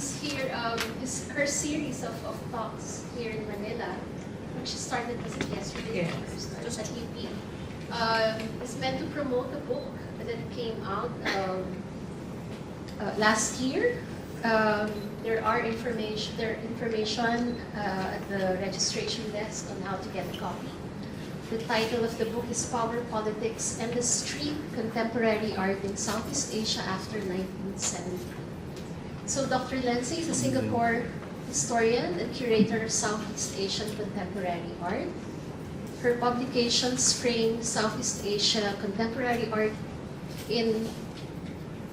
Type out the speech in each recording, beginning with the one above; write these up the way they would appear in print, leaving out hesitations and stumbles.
who's here, her series of talks here in Manila, which started as a yesterday at UP, is meant to promote a book that came out last year. There are information at the registration desk on how to get a copy. The title of the book is Power, Politics, and the Street Contemporary Art in Southeast Asia After 1970. So Dr. Lenzi is a Singapore historian and curator of Southeast Asian contemporary art. Her publications frame Southeast Asia contemporary art in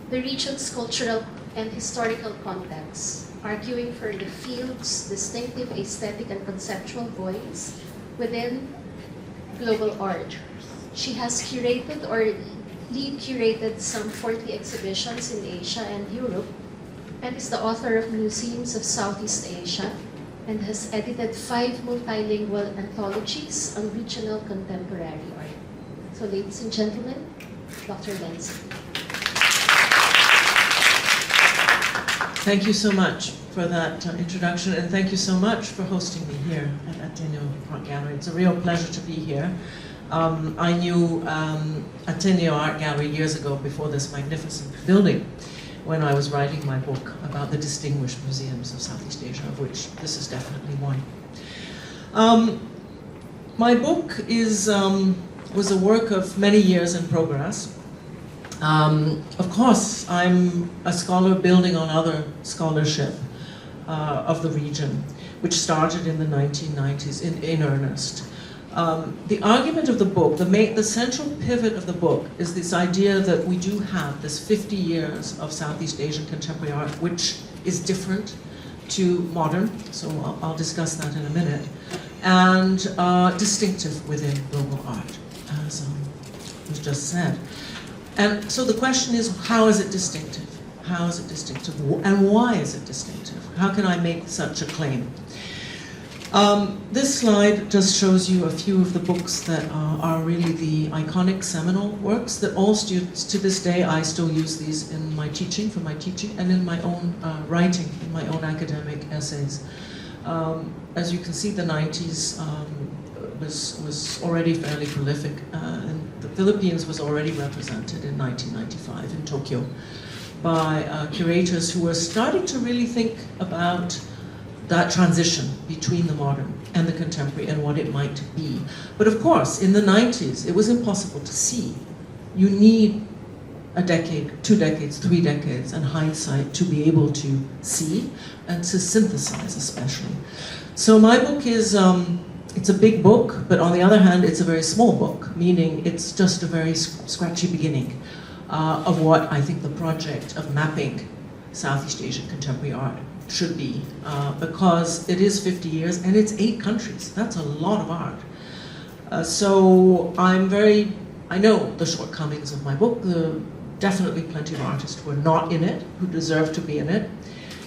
the region's cultural and historical context, arguing for the field's distinctive aesthetic and conceptual voice within global art. She has curated or lead curated some 40 exhibitions in Asia and Europe, and is the author of Museums of Southeast Asia, and has edited 5 multilingual anthologies on regional contemporary art. So ladies and gentlemen, Dr. Lenzi. Thank you so much for that introduction, and thank you so much for hosting me here at Ateneo Art Gallery. It's a real pleasure to be here. I knew Ateneo Art Gallery years ago before this magnificent building, when I was writing my book about the distinguished museums of Southeast Asia, of which this is definitely one. My book was a work of many years in progress. Of course, I'm a scholar building on other scholarship of the region, which started in the 1990s in earnest. The argument of the book, the central pivot of the book, is this idea that we do have this 50 years of Southeast Asian contemporary art, which is different to modern, so I'll discuss that in a minute, and distinctive within global art, as was just said. And so the question is, how is it distinctive? How is it distinctive? And why is it distinctive? How can I make such a claim? This slide just shows you a few of the books that are really the iconic seminal works that all students, to this day, I still use these in my teaching, for my teaching, and in my own writing, in my own academic essays. As you can see, the 90s was already fairly prolific, and the Philippines was already represented in 1995 in Tokyo by curators who were starting to really think about that transition between the modern and the contemporary and what it might be. But of course, in the 90s, it was impossible to see. You need a decade, 2 decades, 3 decades, and hindsight to be able to see and to synthesize especially. So my book is, it's a big book, but on the other hand, it's a very small book, meaning it's just a very scratchy beginning of what I think the project of mapping Southeast Asian contemporary art should be, because it is 50 years and it's 8 countries. That's a lot of art. So I know the shortcomings of my book. There are definitely plenty of artists who are not in it, who deserve to be in it.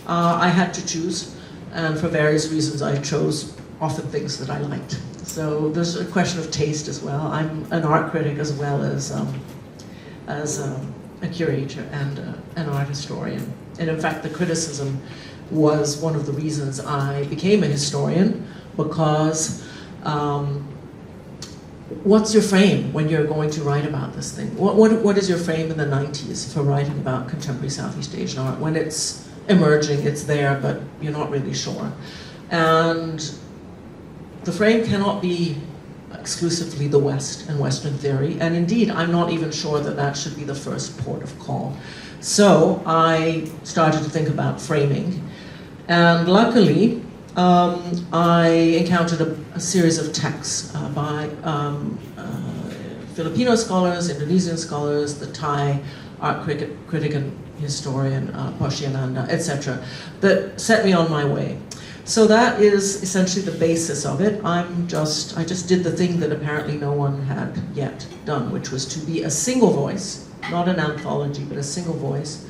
I had to choose, and for various reasons I chose often things that I liked. So there's a question of taste as well. I'm an art critic as well as a curator and an art historian. And in fact, the criticism was one of the reasons I became a historian, because what's your frame when you're going to write about this thing? What is your frame in the 90s for writing about contemporary Southeast Asian art? When it's emerging, it's there, but you're not really sure. And the frame cannot be exclusively the West and Western theory, and indeed, I'm not even sure that that should be the first port of call. So I started to think about framing, and luckily, I encountered a series of texts by Filipino scholars, Indonesian scholars, the Thai art critic and historian, Poshiananda, etc., that set me on my way. So that is essentially the basis of it. I just did the thing that apparently no one had yet done, which was to be a single voice, not an anthology, but a single voice,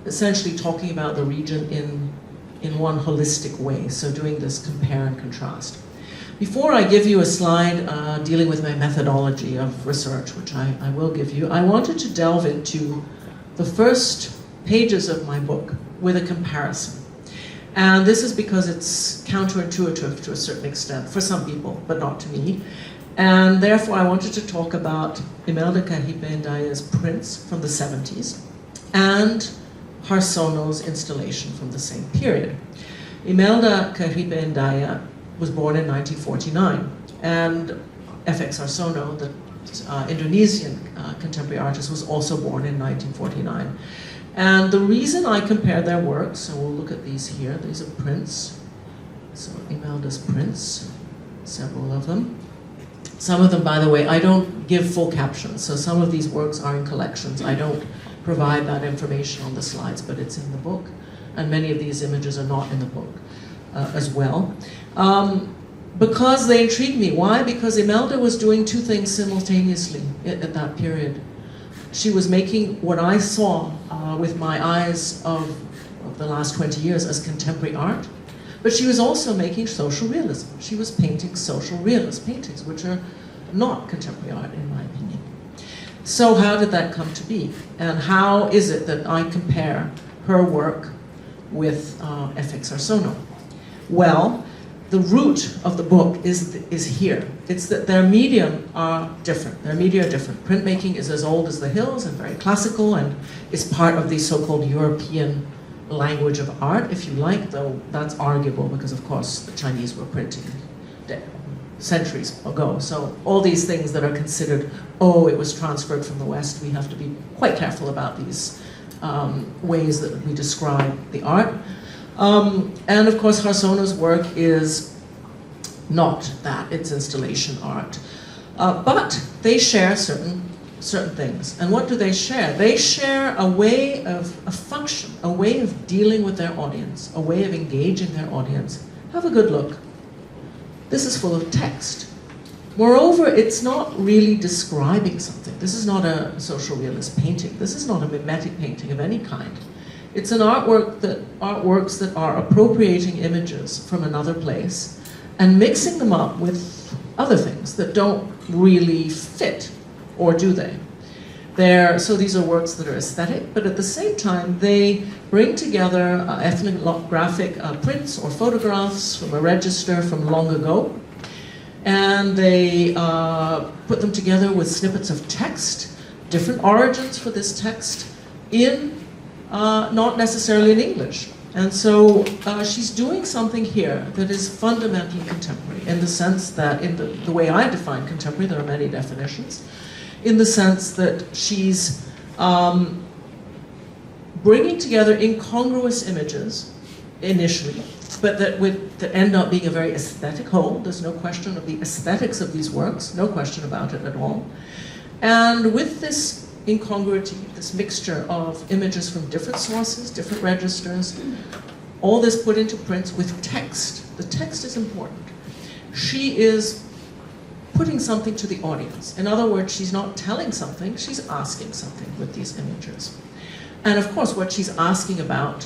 essentially talking about the region in one holistic way, so doing this compare and contrast. Before I give you a slide dealing with my methodology of research, which I will give you, I wanted to delve into the first pages of my book with a comparison. And this is because it's counterintuitive to a certain extent, for some people, but not to me. And therefore I wanted to talk about Imelda Cajipe Endaya's prints from the 70s and Harsono's installation from the same period. Imelda Cajipe Endaya was born in 1949, and FX Harsono, the Indonesian contemporary artist, was also born in 1949. And the reason I compare their works, so we'll look at these here, these are prints. So Imelda's prints, several of them. Some of them, by the way, I don't give full captions, so some of these works are in collections. I don't provide that information on the slides, but it's in the book. And many of these images are not in the book as well. Because they intrigued me. Why? Because Imelda was doing two things simultaneously at that period. She was making what I saw with my eyes of the last 20 years as contemporary art, but she was also making social realism. She was painting social realist paintings, which are not contemporary art, in my opinion. So how did that come to be? And how is it that I compare her work with FX Harsono? Well, the root of the book is here. It's that their medium are different. Their media are different. Printmaking is as old as the hills and very classical and is part of the so-called European language of art, if you like, though that's arguable because, of course, the Chinese were printing centuries ago. So all these things that are considered, oh, it was transferred from the West, we have to be quite careful about these ways that we describe the art. And of course, Harsono's work is not that, it's installation art. But they share certain things. And what do they share? They share a way of a function, a way of dealing with their audience, a way of engaging their audience. Have a good look. This is full of text. Moreover, it's not really describing something. This is not a social realist painting. This is not a mimetic painting of any kind. It's an artworks that are appropriating images from another place and mixing them up with other things that don't really fit, or do they? So these are works that are aesthetic, but at the same time they bring together ethnographic prints or photographs from a register from long ago, and they put them together with snippets of text, different origins for this text, in not necessarily in English. And so she's doing something here that is fundamentally contemporary, in the sense that, in the way I define contemporary, there are many definitions, in the sense that she's bringing together incongruous images initially, but that end up being a very aesthetic whole. There's no question of the aesthetics of these works, no question about it at all. And with this incongruity, this mixture of images from different sources, different registers, all this put into prints with text. The text is important. She is putting something to the audience. In other words, she's not telling something, she's asking something with these images. And of course, what she's asking about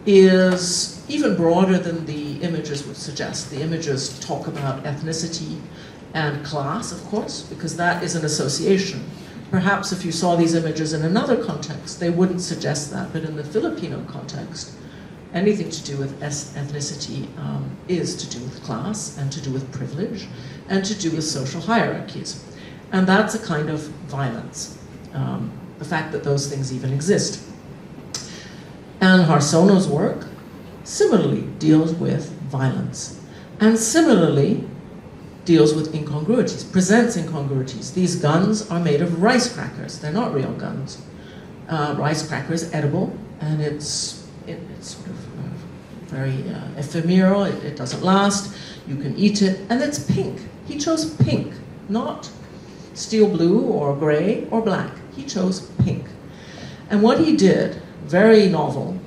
is even broader than the images would suggest. The images talk about ethnicity and class, of course, because that is an association. Perhaps if you saw these images in another context, they wouldn't suggest that, but in the Filipino context, anything to do with ethnicity is to do with class, and to do with privilege, and to do with social hierarchies. And that's a kind of violence, the fact that those things even exist. And Harsono's work similarly deals with violence, and similarly deals with incongruities, presents incongruities. These guns are made of rice crackers. They're not real guns. Rice cracker is edible, and it's sort of very ephemeral. It doesn't last. You can eat it, and it's pink. He chose pink, not steel blue or gray or black. He chose pink. And what he did, very novel,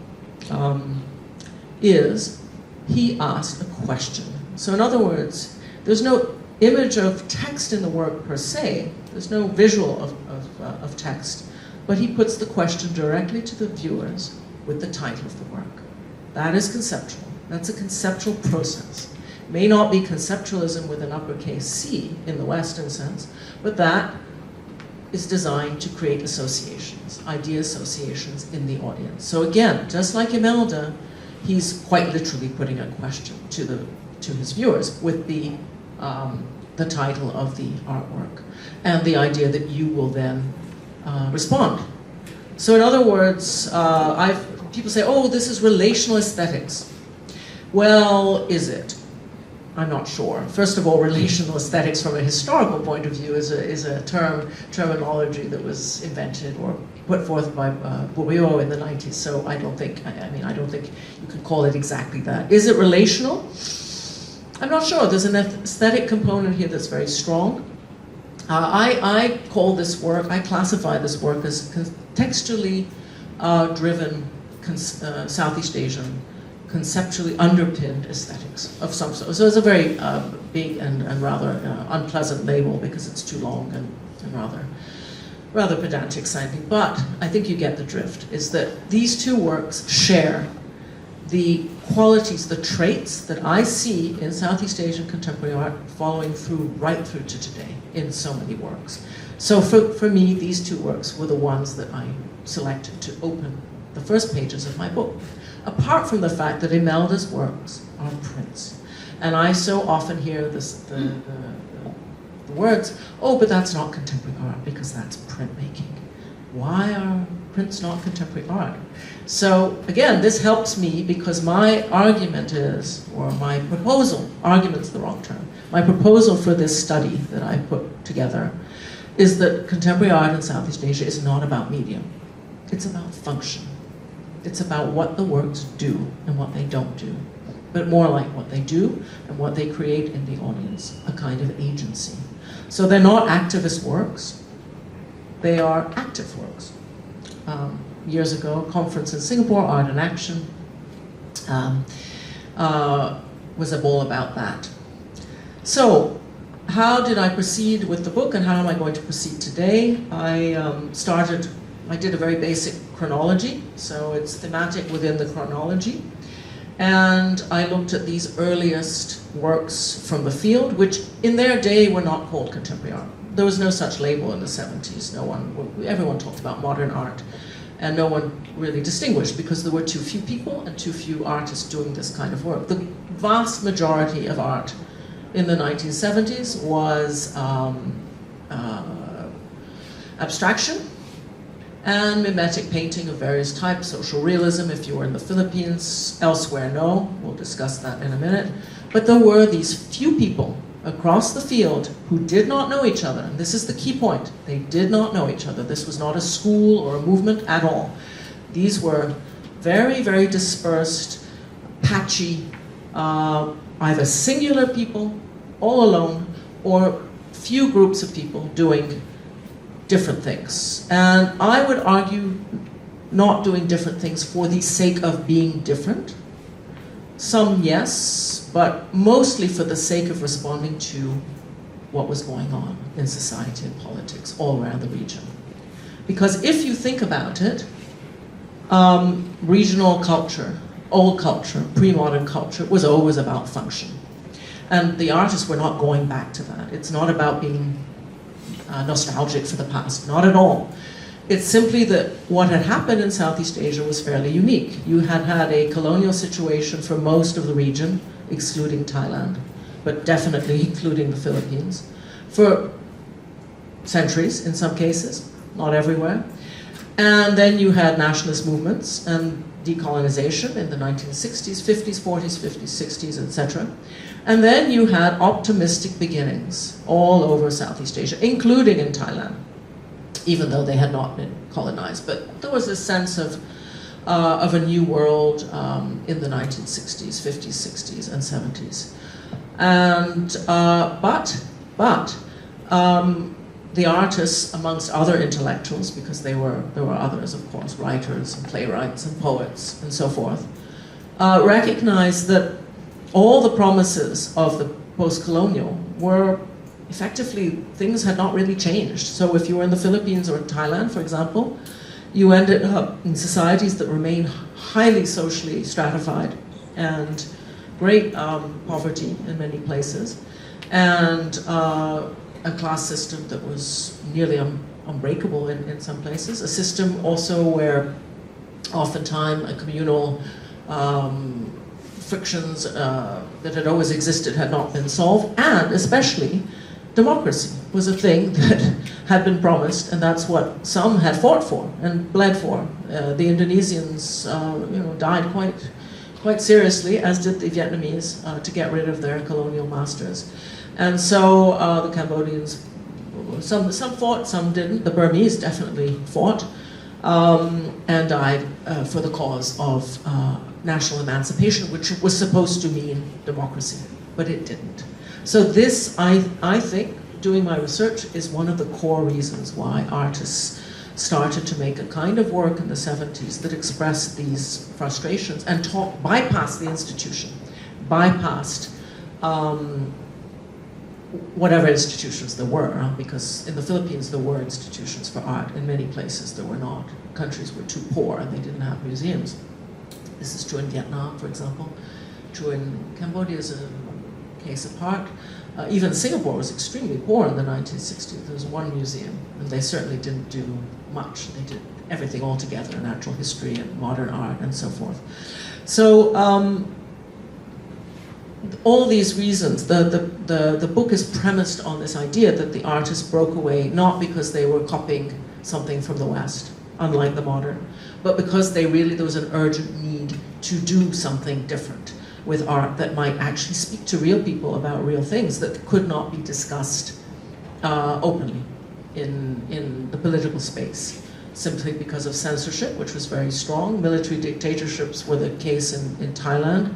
is he asked a question. So in other words, there's no image of text in the work per se. There's no visual of text. But he puts the question directly to the viewers with the title of the work. That is conceptual. That's a conceptual process. It may not be conceptualism with an uppercase C in the Western sense, but that is designed to create associations, idea associations in the audience. So again, just like Imelda, he's quite literally putting a question to his viewers with the title of the artwork and the idea that you will then respond. So in other words, people say, oh, this is relational aesthetics. Well, is it? I'm not sure. First of all, relational aesthetics from a historical point of view is a terminology that was invented or put forth by Bourriot in the 90s. So I don't think you could call it exactly that. Is it relational? I'm not sure. There's an aesthetic component here that's very strong. I call this work, I classify this work as contextually driven Southeast Asian, conceptually underpinned aesthetics of some sort. So it's a very big and rather unpleasant label because it's too long and rather pedantic sounding. But I think you get the drift, is that these two works share the qualities, the traits that I see in Southeast Asian contemporary art following through right through to today in so many works. So for me, these two works were the ones that I selected to open the first pages of my book. Apart from the fact that Imelda's works are prints. And I so often hear the words, oh, but that's not contemporary art because that's printmaking. Why are prints not contemporary art? So again, this helps me because my argument is, or my proposal, argument's the wrong term, my proposal for this study that I put together is that contemporary art in Southeast Asia is not about medium. It's about function. It's about what the works do and what they don't do, but more like what they do and what they create in the audience, a kind of agency. So they're not activist works, they are active works. Years ago, a conference in Singapore, Art in Action, was all about that. So, how did I proceed with the book and how am I going to proceed today? I did a very basic chronology, so it's thematic within the chronology. And I looked at these earliest works from the field, which in their day were not called contemporary art. There was no such label in the 70s. Everyone talked about modern art, and no one really distinguished because there were too few people and too few artists doing this kind of work. The vast majority of art in the 1970s was abstraction and mimetic painting of various types, social realism if you were in the Philippines, elsewhere no, we'll discuss that in a minute. But there were these few people across the field who did not know each other, and this is the key point, they did not know each other. This was not a school or a movement at all. These were very, very dispersed, patchy, either singular people, all alone, or few groups of people doing different things. And I would argue not doing different things for the sake of being different. Some, yes, but mostly for the sake of responding to what was going on in society and politics all around the region. Because if you think about it, regional culture, old culture, pre-modern culture was always about function. And the artists were not going back to that. It's not about being nostalgic for the past, not at all. It's simply that what had happened in Southeast Asia was fairly unique. You had had a colonial situation for most of the region, excluding Thailand, but definitely including the Philippines, for centuries in some cases, not everywhere. And then you had nationalist movements and decolonization in the 1960s, 50s, 40s, 50s, 60s, etc. And then you had optimistic beginnings all over Southeast Asia, including in Thailand, even though they had not been colonized. But there was this sense of a new world in the 1960s, 50s, 60s, and 70s. And, but the artists, amongst other intellectuals, because there were others, of course, writers and playwrights and poets and so forth, recognized that all the promises of the post-colonial were effectively, things had not really changed. So if you were in the Philippines or Thailand, for example, you ended up in societies that remain highly socially stratified and great poverty in many places, and a class system that was nearly unbreakable in some places. A system also where oftentimes a communal frictions that had always existed had not been solved, and especially democracy was a thing that had been promised, and that's what some had fought for and bled for. The Indonesians, died quite seriously, as did the Vietnamese, to get rid of their colonial masters. And so the Cambodians, some fought, some didn't. The Burmese definitely fought and died for the cause of national emancipation, which was supposed to mean democracy, but it didn't. So this, I think, doing my research, is one of the core reasons why artists started to make a kind of work in the 70s that expressed these frustrations and bypassed the institution, bypassed whatever institutions there were, because in the Philippines there were institutions for art. In many places there were not. Countries were too poor and they didn't have museums. This is true in Vietnam, for example. True in Cambodia is a case apart. Even Singapore was extremely poor in the 1960s. There was one museum, and they certainly didn't do much. They did everything all together, natural history and modern art and so forth. So all these reasons, the book is premised on this idea that the artists broke away not because they were copying something from the West, unlike the modern, but because there was an urgent need to do something different with art that might actually speak to real people about real things that could not be discussed openly in the political space, simply because of censorship, which was very strong. Military dictatorships were the case in Thailand,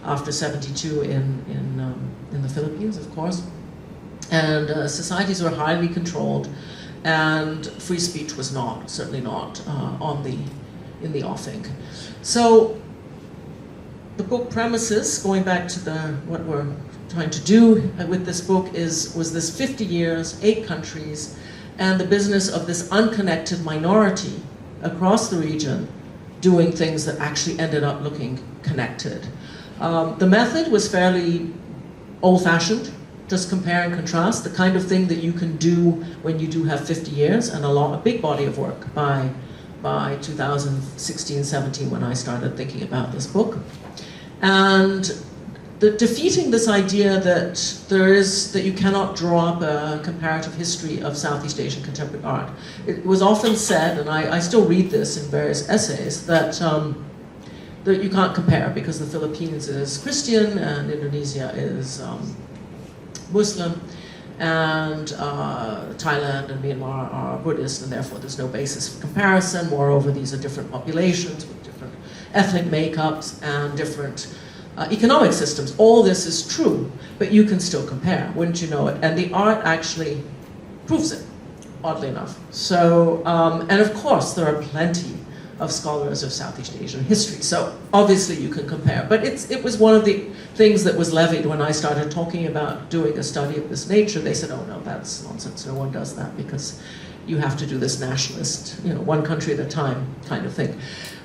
after '72 in the Philippines, of course. And societies were highly controlled, and free speech was not, certainly not, in the offing. So the book premises, going back to what we're trying to do with this book, was this 50 years, 8 countries, and the business of this unconnected minority across the region doing things that actually ended up looking connected. The method was fairly old-fashioned, just compare and contrast, the kind of thing that you can do when you do have 50 years, and a big body of work by 2016-17 when I started thinking about this book. And defeating this idea that you cannot draw up a comparative history of Southeast Asian contemporary art. It was often said, and I still read this in various essays, that you can't compare because the Philippines is Christian and Indonesia is Muslim, and Thailand and Myanmar are Buddhist, and therefore there's no basis for comparison. Moreover, these are different populations with different ethnic makeups and different economic systems. All this is true, but you can still compare, wouldn't you know it? And the art actually proves it, oddly enough. So, and of course, there are plenty of scholars of Southeast Asian history, so obviously you can compare. But it was one of the things that was levied when I started talking about doing a study of this nature. They said, oh no, that's nonsense, no one does that, because you have to do this nationalist, one country at a time kind of thing.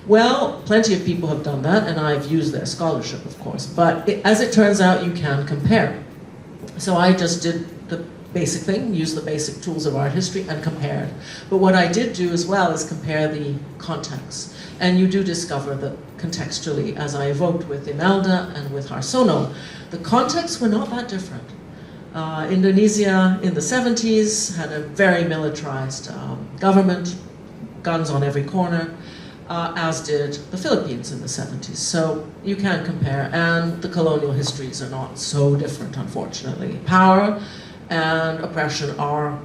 Well, plenty of people have done that, and I've used their scholarship, of course, but as it turns out, you can compare. So I just did the basic thing, used the basic tools of art history, and compared. But what I did do as well is compare the context. And you do discover that contextually, as I evoked with Imelda and with Harsono, the contexts were not that different. Indonesia in the 70s had a very militarized government, guns on every corner, as did the Philippines in the 70s. So you can compare, and the colonial histories are not so different, unfortunately. Power and oppression are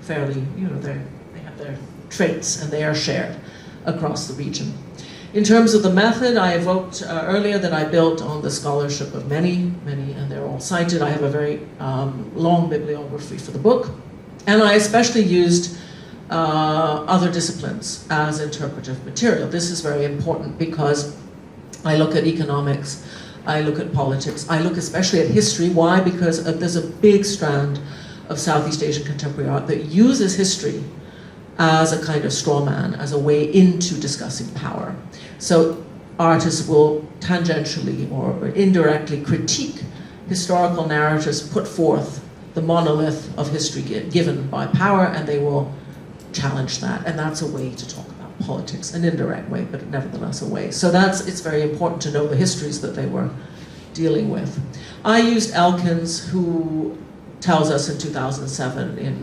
fairly, they have their traits, and they are shared across the region. In terms of the method, I evoked earlier that I built on the scholarship of many, and they're all cited. I have a very long bibliography for the book, and I especially used other disciplines as interpretive material. This is very important because I look at economics, I look at politics, I look especially at history. Why? Because there's a big strand of Southeast Asian contemporary art that uses history as a kind of straw man, as a way into discussing power. So artists will tangentially or indirectly critique historical narratives, put forth the monolith of history given by power, and they will challenge that, and that's a way to talk about politics, an indirect way, but nevertheless a way. So it's very important to know the histories that they were dealing with. I used Elkins, who tells us in 2007 in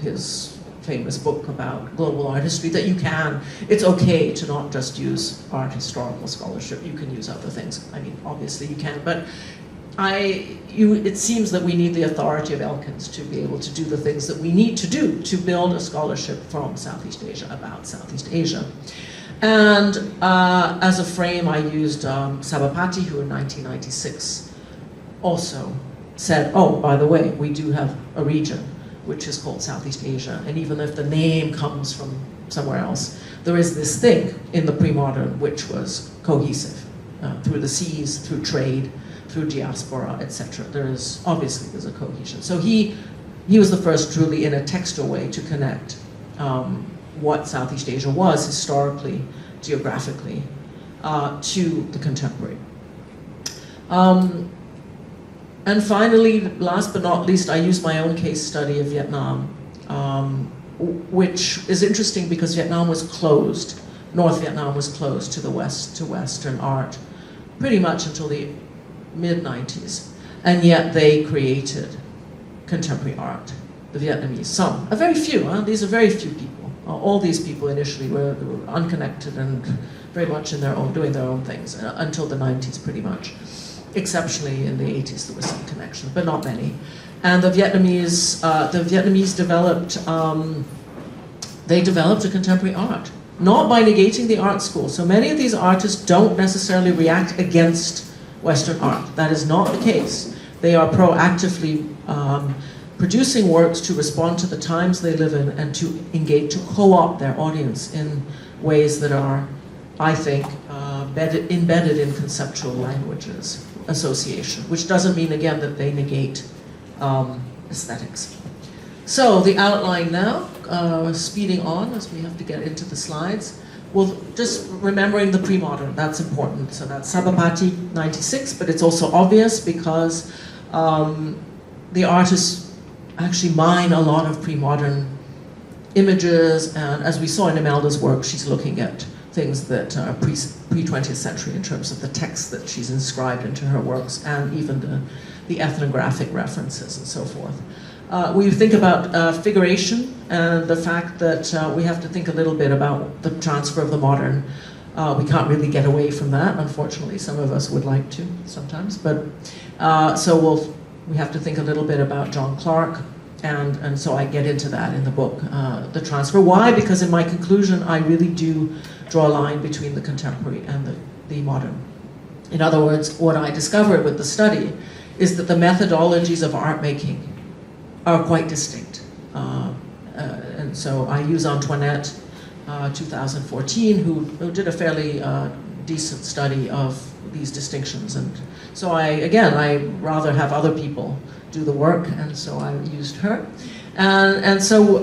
his famous book about global art history that it's okay to not just use art historical scholarship, you can use other things. I mean, obviously you can, but it seems that we need the authority of Elkins to be able to do the things that we need to do to build a scholarship from Southeast Asia about Southeast Asia. And as a frame, I used Sabapati, who in 1996 also said, oh, by the way, we do have a region which is called Southeast Asia. And even if the name comes from somewhere else, there is this thing in the pre-modern which was cohesive through the seas, through trade, through diaspora, etc. There's a cohesion. So he was the first truly in a textual way to connect what Southeast Asia was historically, geographically, to the contemporary. And finally, last but not least, I used my own case study of Vietnam, which is interesting because Vietnam was closed. North Vietnam was closed to the West, to Western art, pretty much until the mid-90s. And yet they created contemporary art, the Vietnamese. A very few, these are very few people. All these people initially were unconnected and very much doing their own things until the 90s, pretty much. Exceptionally, in the 80s, there was some connection, but not many. And the Vietnamese developed a contemporary art, not by negating the art school. So many of these artists don't necessarily react against Western art. That is not the case. They are proactively producing works to respond to the times they live in and to engage, to co-opt their audience in ways that are, I think, embedded in conceptual languages. Association, which doesn't mean, again, that they negate aesthetics. So the outline now, speeding on as we have to get into the slides. Well, just remembering the pre-modern, that's important. So that's Sabapati, 96, but it's also obvious because the artists actually mine a lot of pre-modern images, and as we saw in Imelda's work, she's looking at things that are pre-20th century in terms of the text that she's inscribed into her works and even the ethnographic references and so forth. We think about figuration and the fact that we have to think a little bit about the transfer of the modern. We can't really get away from that, unfortunately. Some of us would like to sometimes, but we have to think a little bit about John Clarke, and so I get into that in the book, the transfer. Why? Because in my conclusion, I really do draw a line between the contemporary and the modern. In other words, what I discovered with the study is that the methodologies of art making are quite distinct. And so I use Antoinette, 2014, who did a fairly decent study of these distinctions. And so I rather have other people do the work, and so I used her. And so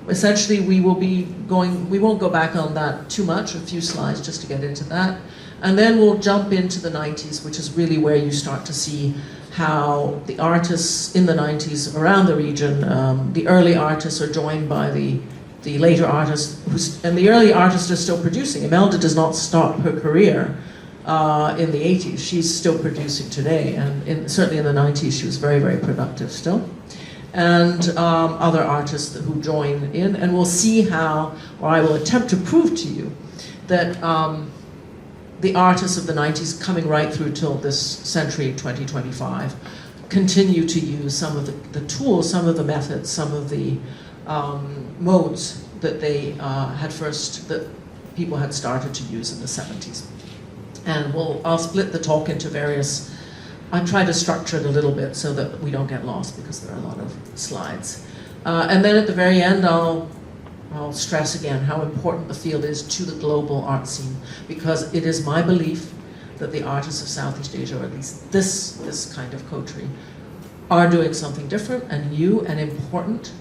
essentially we won't go back on that too much, a few slides just to get into that. And then we'll jump into the 90s, which is really where you start to see how the artists in the 90s around the region, the early artists are joined by the later artists, and the early artists are still producing. Imelda does not stop her career in the 80s. She's still producing today, and certainly in the 90s she was very, very productive still. And other artists who join in, and we'll see how, or I will attempt to prove to you, that the artists of the 90s coming right through till this century, 2025, continue to use some of the tools, some of the methods, some of the modes that they that people had started to use in the 70s. And I'll split the talk into various, I try to structure it a little bit so that we don't get lost because there are a lot of slides. And then at the very end, I'll stress again how important the field is to the global art scene, because it is my belief that the artists of Southeast Asia, or at least this kind of coterie, are doing something different and new and important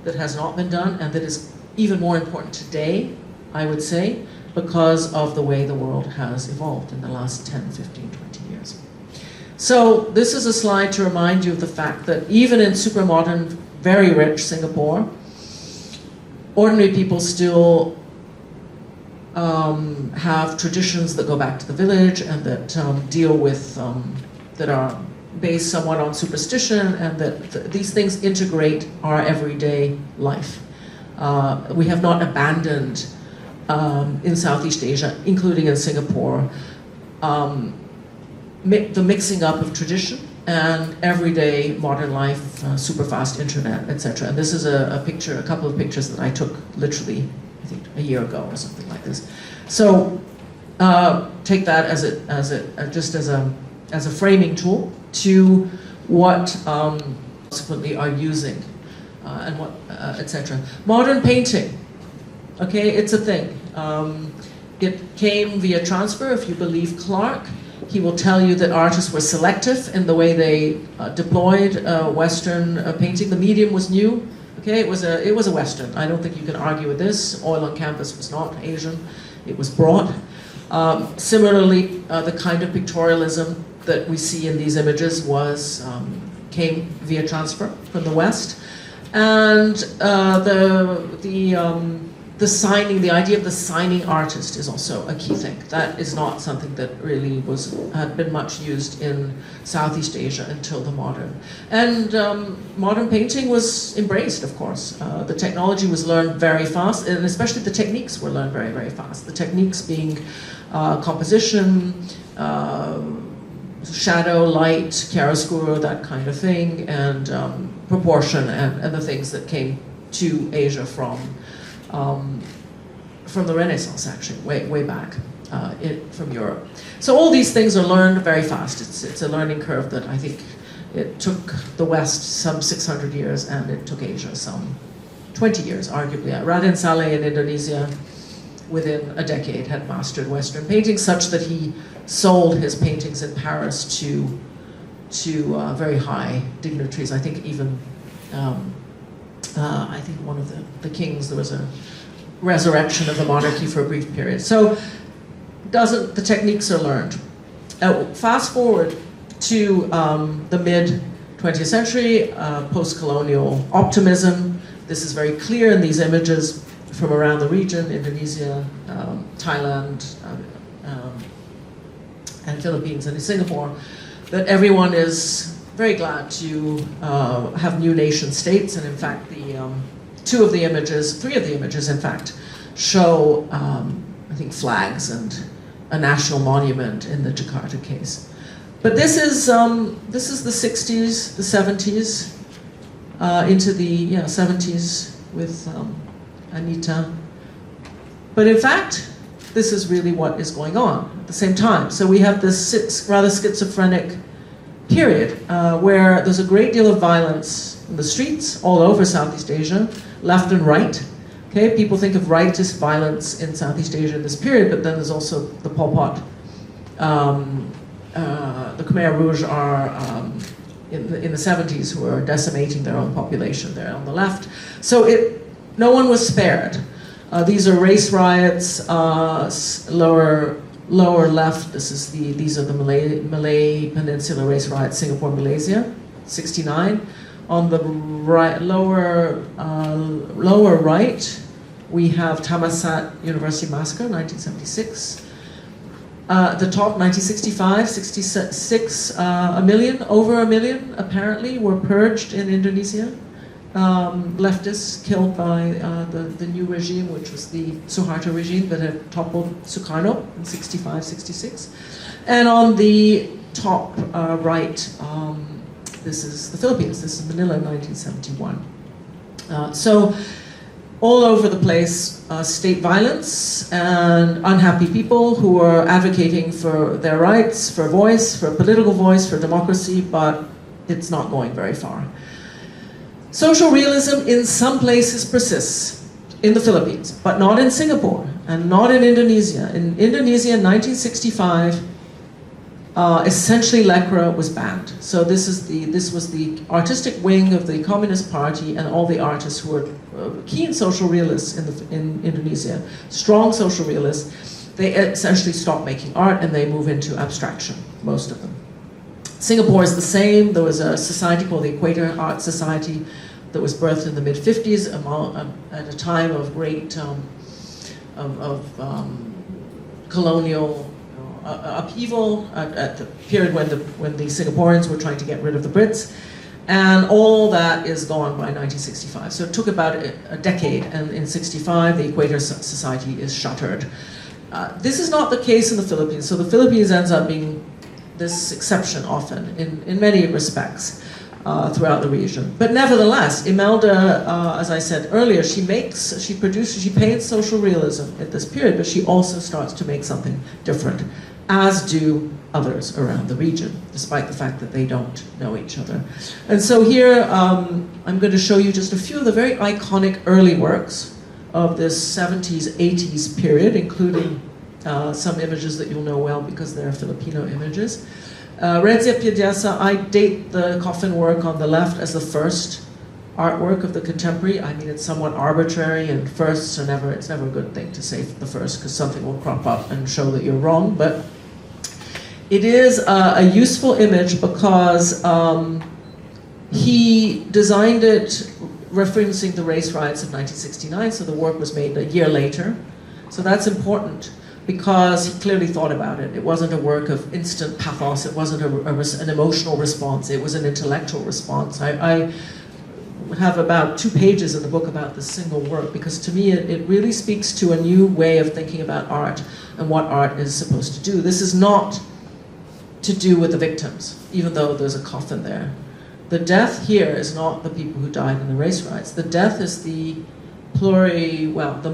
that has not been done, and that is even more important today, I would say, because of the way the world has evolved in the last 10, 15, 20 years. So this is a slide to remind you of the fact that even in super modern, very rich Singapore, ordinary people still have traditions that go back to the village and that deal with, that are based somewhat on superstition, and that these things integrate our everyday life. We have not abandoned, in Southeast Asia, including in Singapore, the mixing up of tradition and everyday modern life, super fast internet, etc. And this is a picture, a couple of pictures that I took literally, I think, a year ago or something like this. So take that just as a framing tool to what subsequently are using and what etc. Modern painting, okay, it's a thing. It came via transfer, if you believe Clark. He will tell you that artists were selective in the way they deployed Western painting. The medium was new. Okay, it was a Western. I don't think you can argue with this. Oil on canvas was not Asian. It was brought. Similarly, the kind of pictorialism that we see in these images came via transfer from the West, and the signing, the idea of the signing artist is also a key thing. That is not something that really had been much used in Southeast Asia until the modern. And modern painting was embraced, of course. The technology was learned very fast, and especially the techniques were learned very, very fast. The techniques being composition, shadow, light, chiaroscuro, that kind of thing, and proportion, and the things that came to Asia from the Renaissance, actually, way back from Europe. So all these things are learned very fast. It's a learning curve that I think it took the West some 600 years, and it took Asia some 20 years, arguably. Raden Saleh in Indonesia, within a decade, had mastered Western painting such that he sold his paintings in Paris to very high dignitaries. I think even I think one of the kings, there was a resurrection of the monarchy for a brief period. So the techniques are learned. Fast forward to the mid-20th century, post-colonial optimism. This is very clear in these images from around the region, Indonesia, Thailand, and Philippines and Singapore, that everyone is very glad to have new nation states. And in fact, three of the images, in fact, show, I think, flags and a national monument in the Jakarta case. But this is the 60s, the 70s, into the 70s with Anita. But in fact, this is really what is going on at the same time. So we have this rather schizophrenic period where there's a great deal of violence in the streets all over Southeast Asia, left and right. Okay, people think of rightist violence in Southeast Asia in this period, but then there's also the Pol Pot. The Khmer Rouge are in the 70s who are decimating their own population there on the left. So no one was spared. These are race riots, lower left. These are the Malay Peninsula race riots, Singapore, Malaysia, '69. On the right, lower right, we have Thammasat University massacre, 1976. The top, 1965, 66, over a million apparently were purged in Indonesia. Leftists killed by the new regime, which was the Suharto regime that had toppled Sukarno in 65, 66. And on the top right, this is the Philippines. This is Manila, 1971. So all over the place, state violence and unhappy people who are advocating for their rights, for voice, for political voice, for democracy, but it's not going very far. Social realism in some places persists in the Philippines, but not in Singapore and not in Indonesia. In Indonesia in 1965, essentially Lekra was banned. So this was the artistic wing of the Communist Party, and all the artists who were keen social realists in Indonesia, strong social realists, they essentially stopped making art and they move into abstraction, most of them. Singapore is the same. There was a society called the Equator Art Society, that was birthed in the mid-50s at a time of great colonial upheaval, at the period when the Singaporeans were trying to get rid of the Brits. And all that is gone by 1965. So it took about a decade, and in 65, the Equator Society is shuttered. This is not the case in the Philippines. So the Philippines ends up being this exception often, in many respects, throughout the region. But nevertheless, Imelda, as I said earlier, she paints social realism at this period, but she also starts to make something different, as do others around the region, despite the fact that they don't know each other. And so here, I'm going to show you just a few of the very iconic early works of this 70s, 80s period, including some images that you'll know well because they're Filipino images. Redzia Piedesa, I date the coffin work on the left as the first artwork of the contemporary. I mean, it's somewhat arbitrary, and firsts are it's never a good thing to say the first, because something will crop up and show that you're wrong, but it is a useful image because he designed it referencing the race riots of 1969, so the work was made a year later. So that's important because he clearly thought about it. It wasn't a work of instant pathos, it wasn't an emotional response, it was an intellectual response. I have about 2 pages in the book about this single work because to me it really speaks to a new way of thinking about art and what art is supposed to do. This is not to do with the victims, even though there's a coffin there. The death here is not the people who died in the race riots. The death is the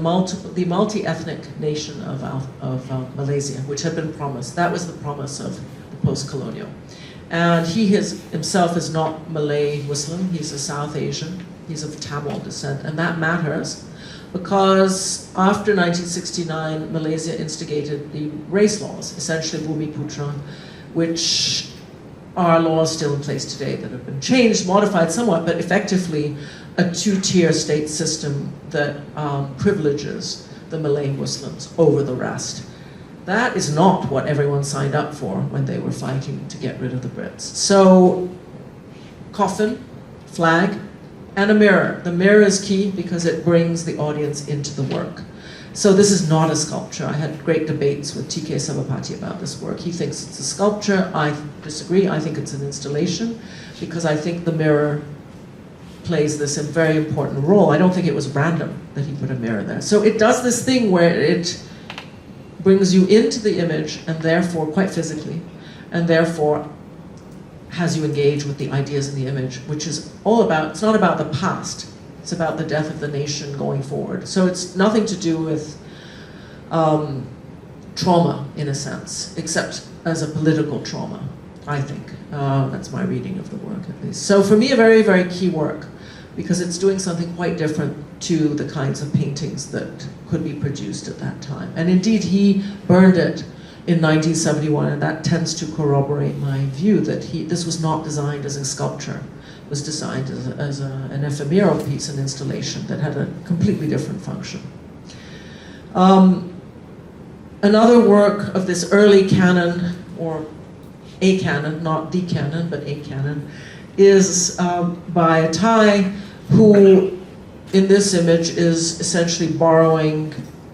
multi-ethnic nation of Malaysia, which had been promised. That was the promise of the post-colonial. And he himself is not Malay Muslim, he's a South Asian, he's of Tamil descent, and that matters because after 1969, Malaysia instigated the race laws, essentially Bumiputra, which are laws still in place today that have been changed, modified somewhat, but effectively a 2-tier state system that privileges the Malay Muslims over the rest. That is not what everyone signed up for when they were fighting to get rid of the Brits. So, coffin, flag, and a mirror. The mirror is key because it brings the audience into the work. So this is not a sculpture. I had great debates with T.K. Sabapati about this work. He thinks it's a sculpture. I disagree. I think it's an installation because I think the mirror plays this a very important role. I don't think it was random that he put a mirror there. So it does this thing where it brings you into the image and therefore, quite physically, and therefore has you engage with the ideas in the image, which is all about, it's not about the past, it's about the death of the nation going forward. So it's nothing to do with trauma, in a sense, except as a political trauma, I think. That's my reading of the work, at least. So for me, a very, very key work, because it's doing something quite different to the kinds of paintings that could be produced at that time. And indeed, he burned it in 1971, and that tends to corroborate my view that this was not designed as a sculpture. It was designed as an ephemeral piece, an installation that had a completely different function. Another work of this early canon, or a canon, not the canon, but a canon, is by a Thai who, in this image, is essentially borrowing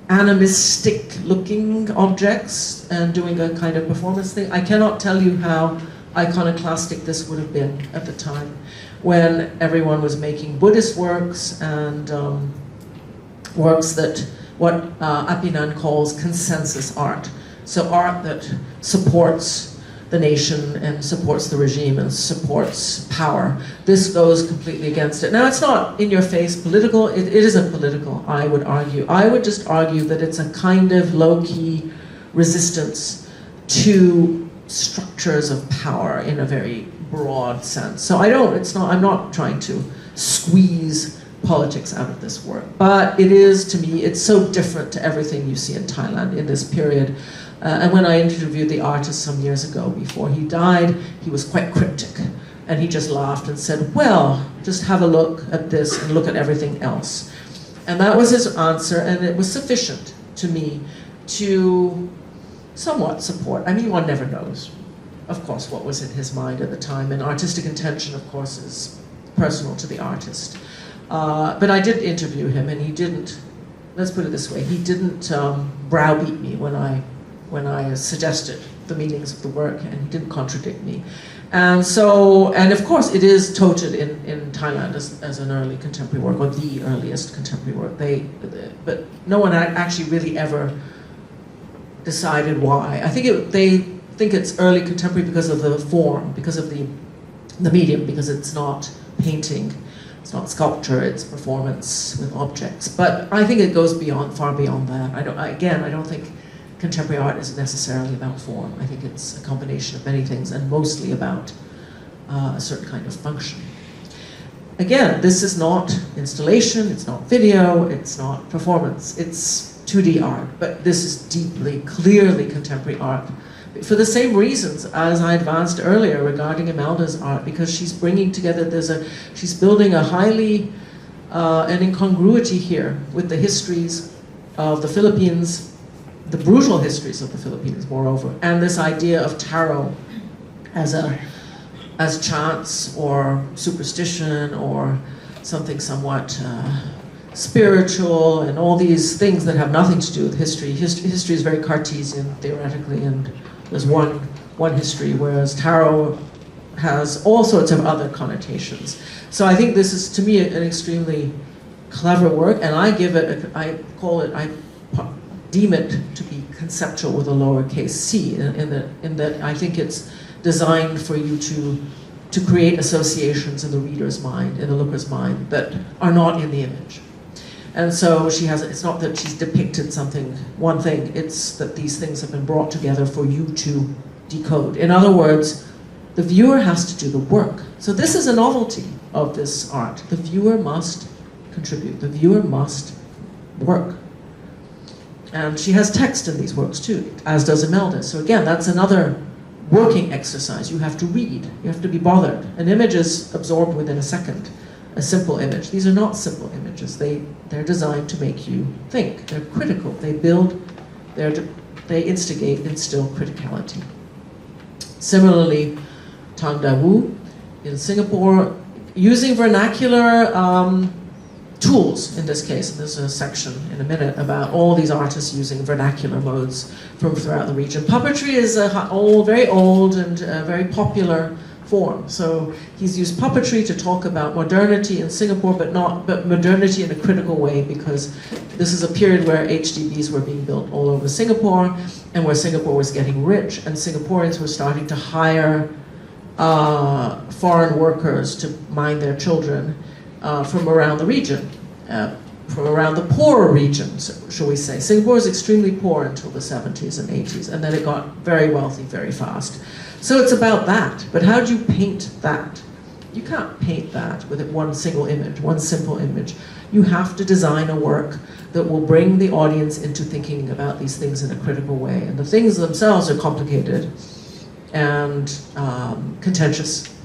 animistic-looking objects and doing a kind of performance thing. I cannot tell you how iconoclastic this would have been at the time, when everyone was making Buddhist works and works that what Apinan calls consensus art. So art that supports the nation and supports the regime and supports power. This goes completely against it. Now, it's not in your face political, it isn't political, I would argue. I would just argue that it's a kind of low-key resistance to structures of power in a very broad sense. So I'm not trying to squeeze politics out of this work, but it is, to me, it's so different to everything you see in Thailand in this period. And when I interviewed the artist some years ago before he died, he was quite cryptic. And he just laughed and said, well, just have a look at this and look at everything else. And that was his answer, and it was sufficient to me to somewhat support. I mean, one never knows, of course, what was in his mind at the time. And artistic intention, of course, is personal to the artist. But I did interview him, and he didn't, let's put it this way, he didn't browbeat me when I suggested the meanings of the work, and he didn't contradict me. And so, and of course it is touted in Thailand as an early contemporary work, or the earliest contemporary work. But no one actually really ever decided why. I think they think it's early contemporary because of the form, because of the medium, because it's not painting, it's not sculpture, it's performance with objects. But I think it goes far beyond that. I don't think contemporary art is necessarily about form. I think it's a combination of many things, and mostly about a certain kind of function. Again, this is not installation, it's not video, it's not performance, it's 2D art, but this is deeply, clearly contemporary art. For the same reasons as I advanced earlier regarding Imelda's art, because she's bringing together, she's building a highly, an incongruity here with the histories of the Philippines, the brutal histories of the Philippines, moreover, and this idea of tarot as chance or superstition or something somewhat spiritual, and all these things that have nothing to do with history. History is very Cartesian, theoretically, and there's one history, whereas tarot has all sorts of other connotations. So I think this is, to me, an extremely clever work, and I deem it to be conceptual with a lowercase c, in that I think it's designed for you to create associations in the reader's mind, in the looker's mind, that are not in the image. And so it's not that she's depicted one thing, it's that these things have been brought together for you to decode. In other words, the viewer has to do the work. So this is a novelty of this art. The viewer must contribute, the viewer must work. And she has text in these works too, as does Imelda. So again, that's another working exercise. You have to read, you have to be bothered. An image is absorbed within a second, a simple image. These are not simple images. They're designed to make you think. They're critical. They build, they instigate, instill criticality. Similarly, Tang Da Wu in Singapore, using vernacular tools in this case. There's a section in a minute about all these artists using vernacular modes from throughout the region. Puppetry is a very old and very popular form. So he's used puppetry to talk about modernity in Singapore, but modernity in a critical way, because this is a period where HDBs were being built all over Singapore, and where Singapore was getting rich, and Singaporeans were starting to hire foreign workers to mind their children from around the region, from around the poorer regions, shall we say. Singapore was extremely poor until the 70s and 80s, and then it got very wealthy very fast. So it's about that, but how do you paint that? You can't paint that with one single image, one simple image. You have to design a work that will bring the audience into thinking about these things in a critical way. And the things themselves are complicated and contentious.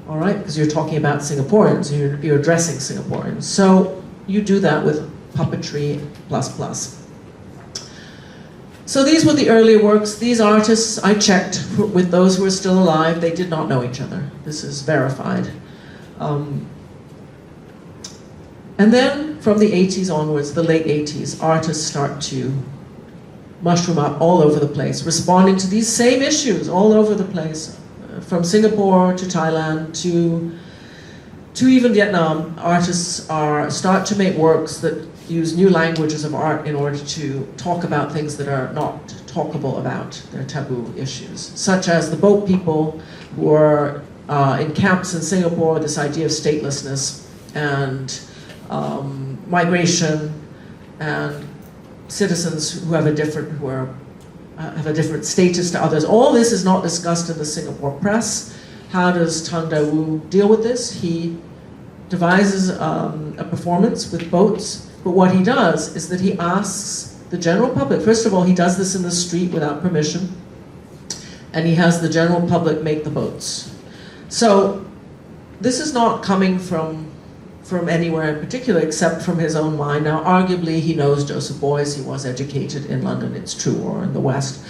All right, because you're talking about Singaporeans, you're addressing Singaporeans. So you do that with puppetry plus. So these were the earlier works. These artists, I checked with those who are still alive, they did not know each other. This is verified. And then from the 80s onwards, the late 80s, artists start to mushroom up all over the place, responding to these same issues all over the place. From Singapore to Thailand to even Vietnam, artists start to make works that use new languages of art in order to talk about things that are not talkable about. They're taboo issues, such as the boat people who are in camps in Singapore, this idea of statelessness and migration, and citizens who have a different status to others. All this is not discussed in the Singapore press. How does Tang Da Wu deal with this? He devises a performance with boats, but what he does is that he asks the general public, first of all, he does this in the street without permission, and he has the general public make the boats. So this is not coming from anywhere in particular except from his own mind. Now, arguably, he knows Joseph Beuys. He was educated in London, it's true, or in the West.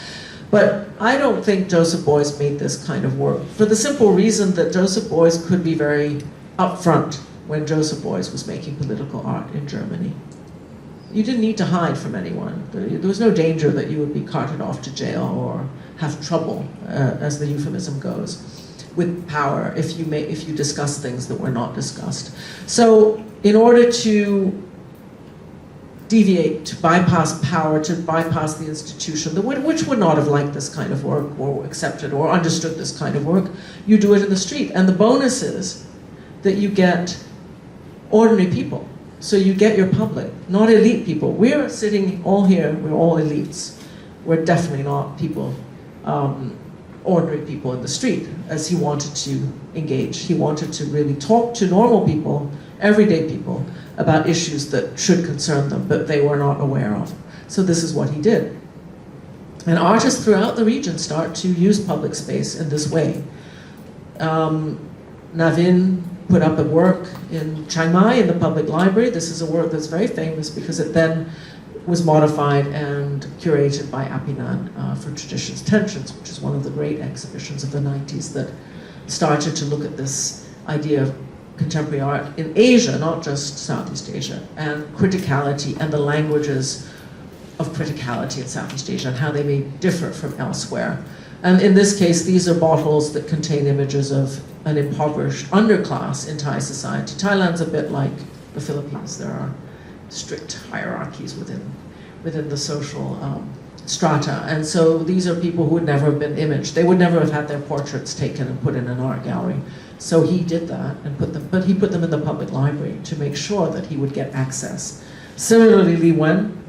But I don't think Joseph Beuys made this kind of work for the simple reason that Joseph Beuys could be very up front when Joseph Beuys was making political art in Germany. You didn't need to hide from anyone. There was no danger that you would be carted off to jail or have trouble, as the euphemism goes, with power if you discuss things that were not discussed. So in order to deviate, to bypass power, to bypass the institution, which would not have liked this kind of work or accepted or understood this kind of work, you do it in the street. And the bonus is that you get ordinary people. So you get your public, not elite people. We're sitting all here, we're all elites. We're definitely not people, ordinary people in the street, as he wanted to engage. He wanted to really talk to normal people, everyday people, about issues that should concern them, but they were not aware of. So this is what he did. And artists throughout the region start to use public space in this way. Navin put up a work in Chiang Mai in the public library. This is a work that's very famous because it then was modified and curated by Apinan for Traditions Tensions, which is one of the great exhibitions of the 90s that started to look at this idea of contemporary art in Asia, not just Southeast Asia, and criticality and the languages of criticality in Southeast Asia and how they may differ from elsewhere. And in this case, these are bottles that contain images of an impoverished underclass in Thai society. Thailand's a bit like the Philippines. There are strict hierarchies within the social strata. And so these are people who would never have been imaged. They would never have had their portraits taken and put in an art gallery. So he did that and but he put them in the public library to make sure that he would get access. Similarly, Li Wen,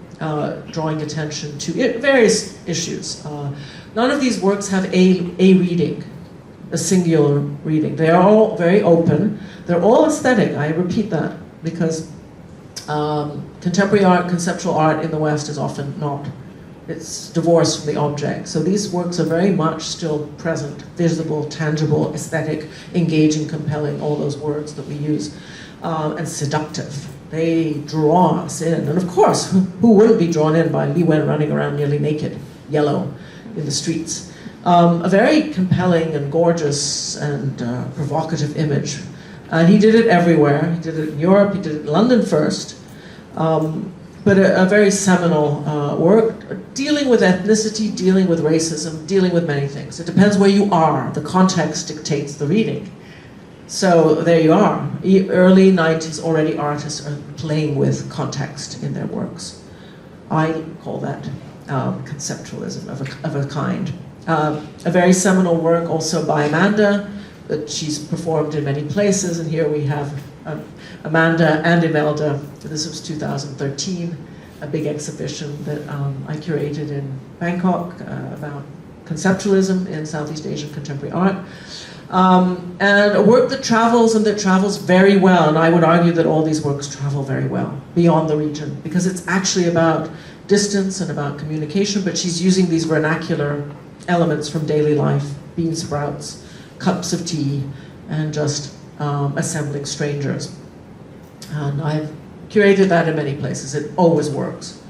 drawing attention to various issues. None of these works have a reading, a singular reading. They are all very open. They're all aesthetic. I repeat that because contemporary art, conceptual art in the West is often not. It's divorced from the object. So these works are very much still present, visible, tangible, aesthetic, engaging, compelling, all those words that we use, and seductive. They draw us in. And of course, who wouldn't be drawn in by Li Wen running around nearly naked, yellow, in the streets? A very compelling and gorgeous and provocative image. And he did it everywhere. He did it in Europe, he did it in London first. But a very seminal work, dealing with ethnicity, dealing with racism, dealing with many things. It depends where you are. The context dictates the reading. So there you are. Early 90s, already artists are playing with context in their works. I call that conceptualism of a kind. A very seminal work also by Amanda, that she's performed in many places, and here we have Amanda and Imelda. This was 2013, a big exhibition that I curated in Bangkok about conceptualism in Southeast Asian contemporary art. And a work that travels very well, and I would argue that all these works travel very well beyond the region, because it's actually about distance and about communication, but she's using these vernacular elements from daily life, bean sprouts, cups of tea, and just assembling strangers. And I've curated that in many places. It always works.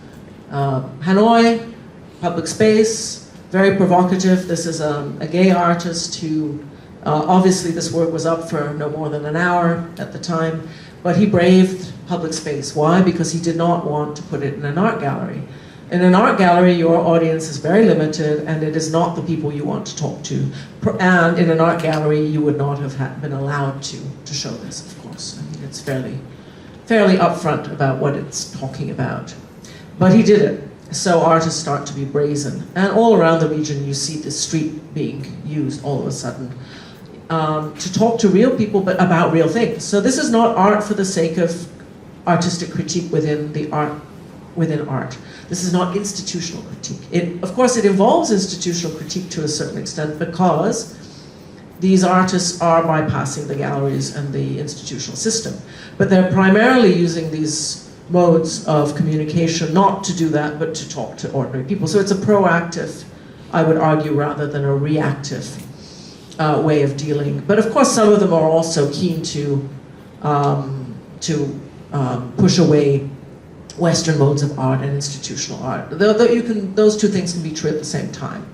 Hanoi, public space, very provocative. This is a gay artist who, obviously this work was up for no more than an hour at the time, but he braved public space. Why? Because he did not want to put it in an art gallery. In an art gallery, your audience is very limited, and it is not the people you want to talk to. And in an art gallery, you would not have been allowed to show this, of course. I mean, it's fairly upfront about what it's talking about. But he did it. So artists start to be brazen. And all around the region, you see the street being used all of a sudden to talk to real people, but about real things. So this is not art for the sake of artistic critique within art. This is not institutional critique. Of course, it involves institutional critique to a certain extent because these artists are bypassing the galleries and the institutional system. But they're primarily using these modes of communication not to do that, but to talk to ordinary people. So it's a proactive, I would argue, rather than a reactive way of dealing. But of course, some of them are also keen to push away Western modes of art and institutional art. Those two things can be true at the same time.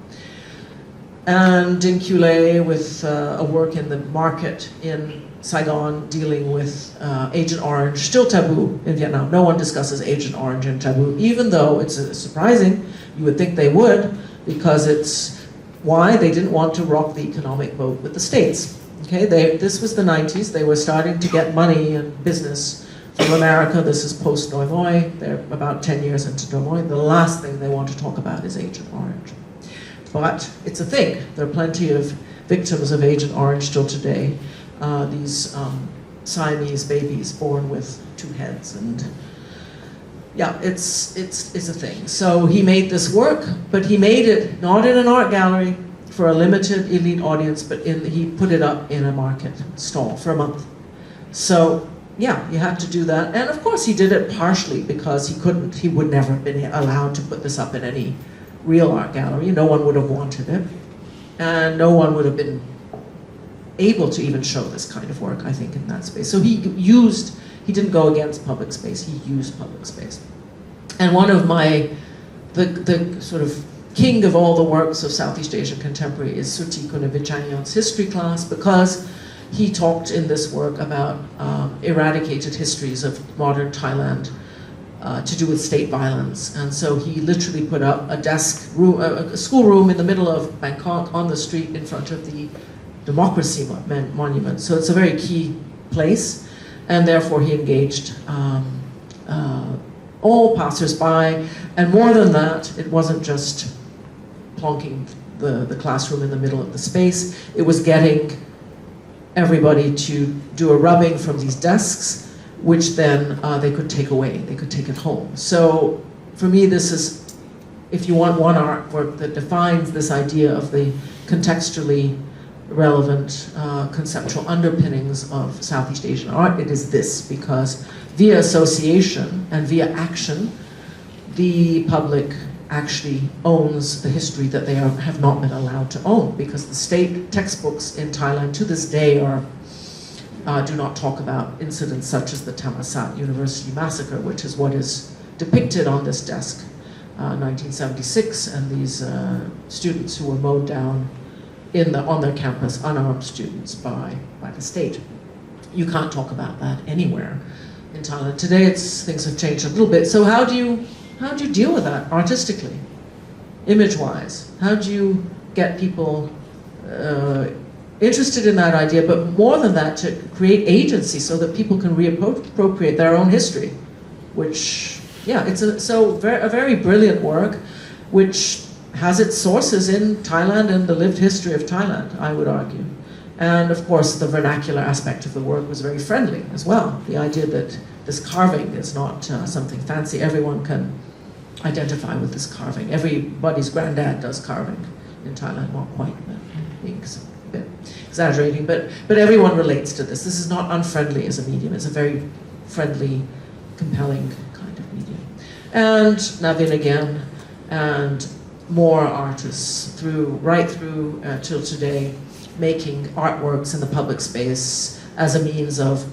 and Dinh Cule with a work in the market in Saigon dealing with Agent Orange, still taboo in Vietnam. No one discusses Agent Orange in taboo, even though it's surprising. You would think they would, because it's why they didn't want to rock the economic boat with the States. Okay, this was the 90s. They were starting to get money and business from America. This is post-Doi Moi. They're about 10 years into Doi Moi. The last thing they want to talk about is Agent Orange. But it's a thing. There are plenty of victims of Agent Orange still today. These Siamese babies born with two heads, and yeah, it's a thing. So he made this work, but he made it not in an art gallery for a limited elite audience, but he put it up in a market stall for a month. So yeah, you have to do that. And of course he did it partially because he would never have been allowed to put this up in any real art gallery. No one would have wanted it. And no one would have been able to even show this kind of work, I think, in that space. So he didn't go against public space, he used public space. And one of the sort of king of all the works of Southeast Asian contemporary is Suti Kunavichanyan's history class, because he talked in this work about eradicated histories of modern Thailand to do with state violence. And so he literally put up a desk room, a schoolroom in the middle of Bangkok on the street in front of the Democracy Monument. So it's a very key place, and therefore he engaged all passers-by. And more than that, it wasn't just plonking the classroom in the middle of the space, it was getting everybody to do a rubbing from these desks, which then they could take away, they could take it home. So for me, this is, if you want one artwork that defines this idea of the contextually relevant conceptual underpinnings of Southeast Asian art, it is this, because via association and via action, the public actually owns the history that they have not been allowed to own, because the state textbooks in Thailand to this day do not talk about incidents such as the Thammasat University massacre, which is what is depicted on this desk, 1976, and these students who were mowed down on their campus, unarmed students by the state. You can't talk about that anywhere in Thailand. Today things have changed a little bit. So how do you deal with that artistically, image-wise? How do you get people interested in that idea, but more than that, to create agency so that people can reappropriate their own history, which, yeah, it's a very brilliant work, which has its sources in Thailand and the lived history of Thailand, I would argue. And of course, the vernacular aspect of the work was very friendly as well. The idea that this carving is not something fancy. Everyone can identify with this carving. Everybody's granddad does carving in Thailand. Not quite, but being a bit exaggerating. But everyone relates to this. This is not unfriendly as a medium. It's a very friendly, compelling kind of medium. And Navin again, and more artists right through till today, making artworks in the public space as a means of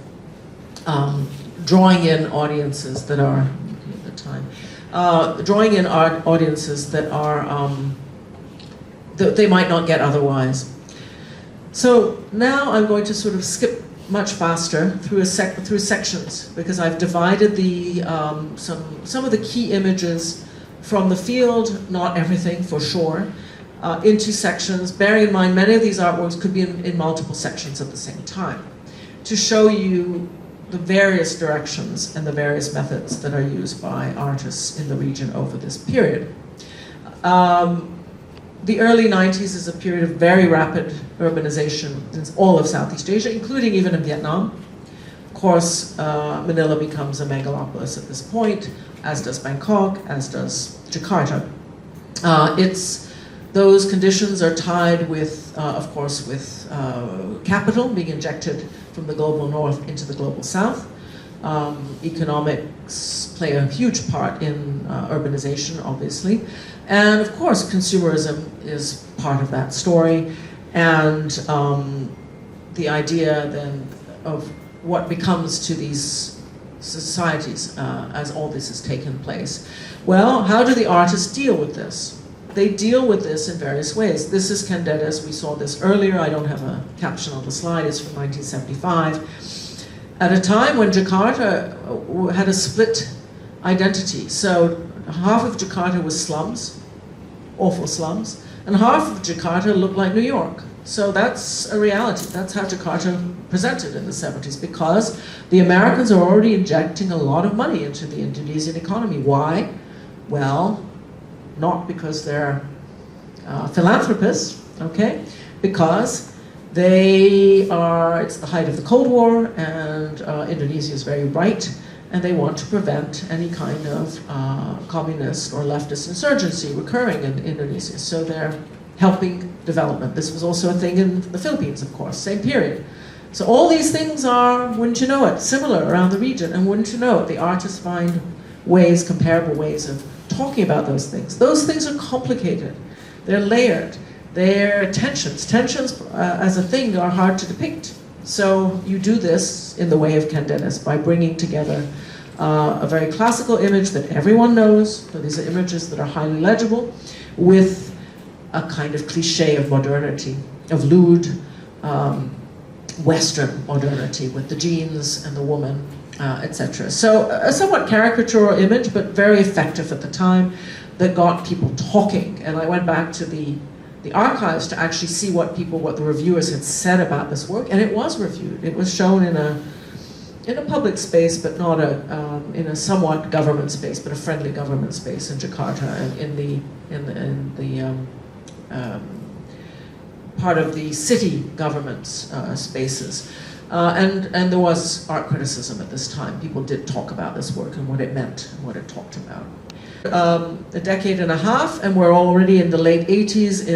drawing in audiences that are, at the time, drawing in audiences that are, that they might not get otherwise. So now I'm going to sort of skip much faster through sections, because I've divided the some of the key images from the field, not everything for sure, into sections, bearing in mind many of these artworks could be in multiple sections at the same time, to show you the various directions and the various methods that are used by artists in the region over this period. The early 90s is a period of very rapid urbanization in all of Southeast Asia, including even in Vietnam. Of course, Manila becomes a megalopolis at this point, as does Bangkok, as does Jakarta. Those conditions are tied with, of course, with capital being injected from the global north into the global south. Economics play a huge part in urbanization, obviously. And of course, consumerism is part of that story. And the idea then of what becomes to these societies as all this has taken place. Well, how do the artists deal with this? they deal with this in various ways. This is Candetta's, we saw this earlier, I don't have a caption on the slide, it's from 1975. At a time when Jakarta had a split identity. So half of Jakarta was slums, awful slums, and half of Jakarta looked like New York. So that's a reality. That's how Jakarta presented in the 70s, because the Americans are already injecting a lot of money into the Indonesian economy. Why? Well, not because they're philanthropists, okay? Because it's the height of the Cold War, and Indonesia is very right, and they want to prevent any kind of communist or leftist insurgency recurring in Indonesia. So they're helping development. This was also a thing in the Philippines, of course, same period. So all these things are, wouldn't you know it, similar around the region, and wouldn't you know it, the artists find ways, comparable ways of talking about those things. Those things are complicated. They're layered. They're tensions. Tensions as a thing are hard to depict. So you do this in the way of Candetta's by bringing together a very classical image that everyone knows, so these are images that are highly legible, with a kind of cliche of modernity, of lewd, Western modernity with the jeans and the woman, etc. So a somewhat caricatural image, but very effective at the time, that got people talking. And I went back to the archives to actually see what the reviewers had said about this work, and it was reviewed. It was shown in a public space, but not in a somewhat government space, but a friendly government space in Jakarta, and in the part of the city government's spaces. And there was art criticism at this time. People did talk about this work and what it meant and what it talked about. A decade and a half, and we're already in the late 80s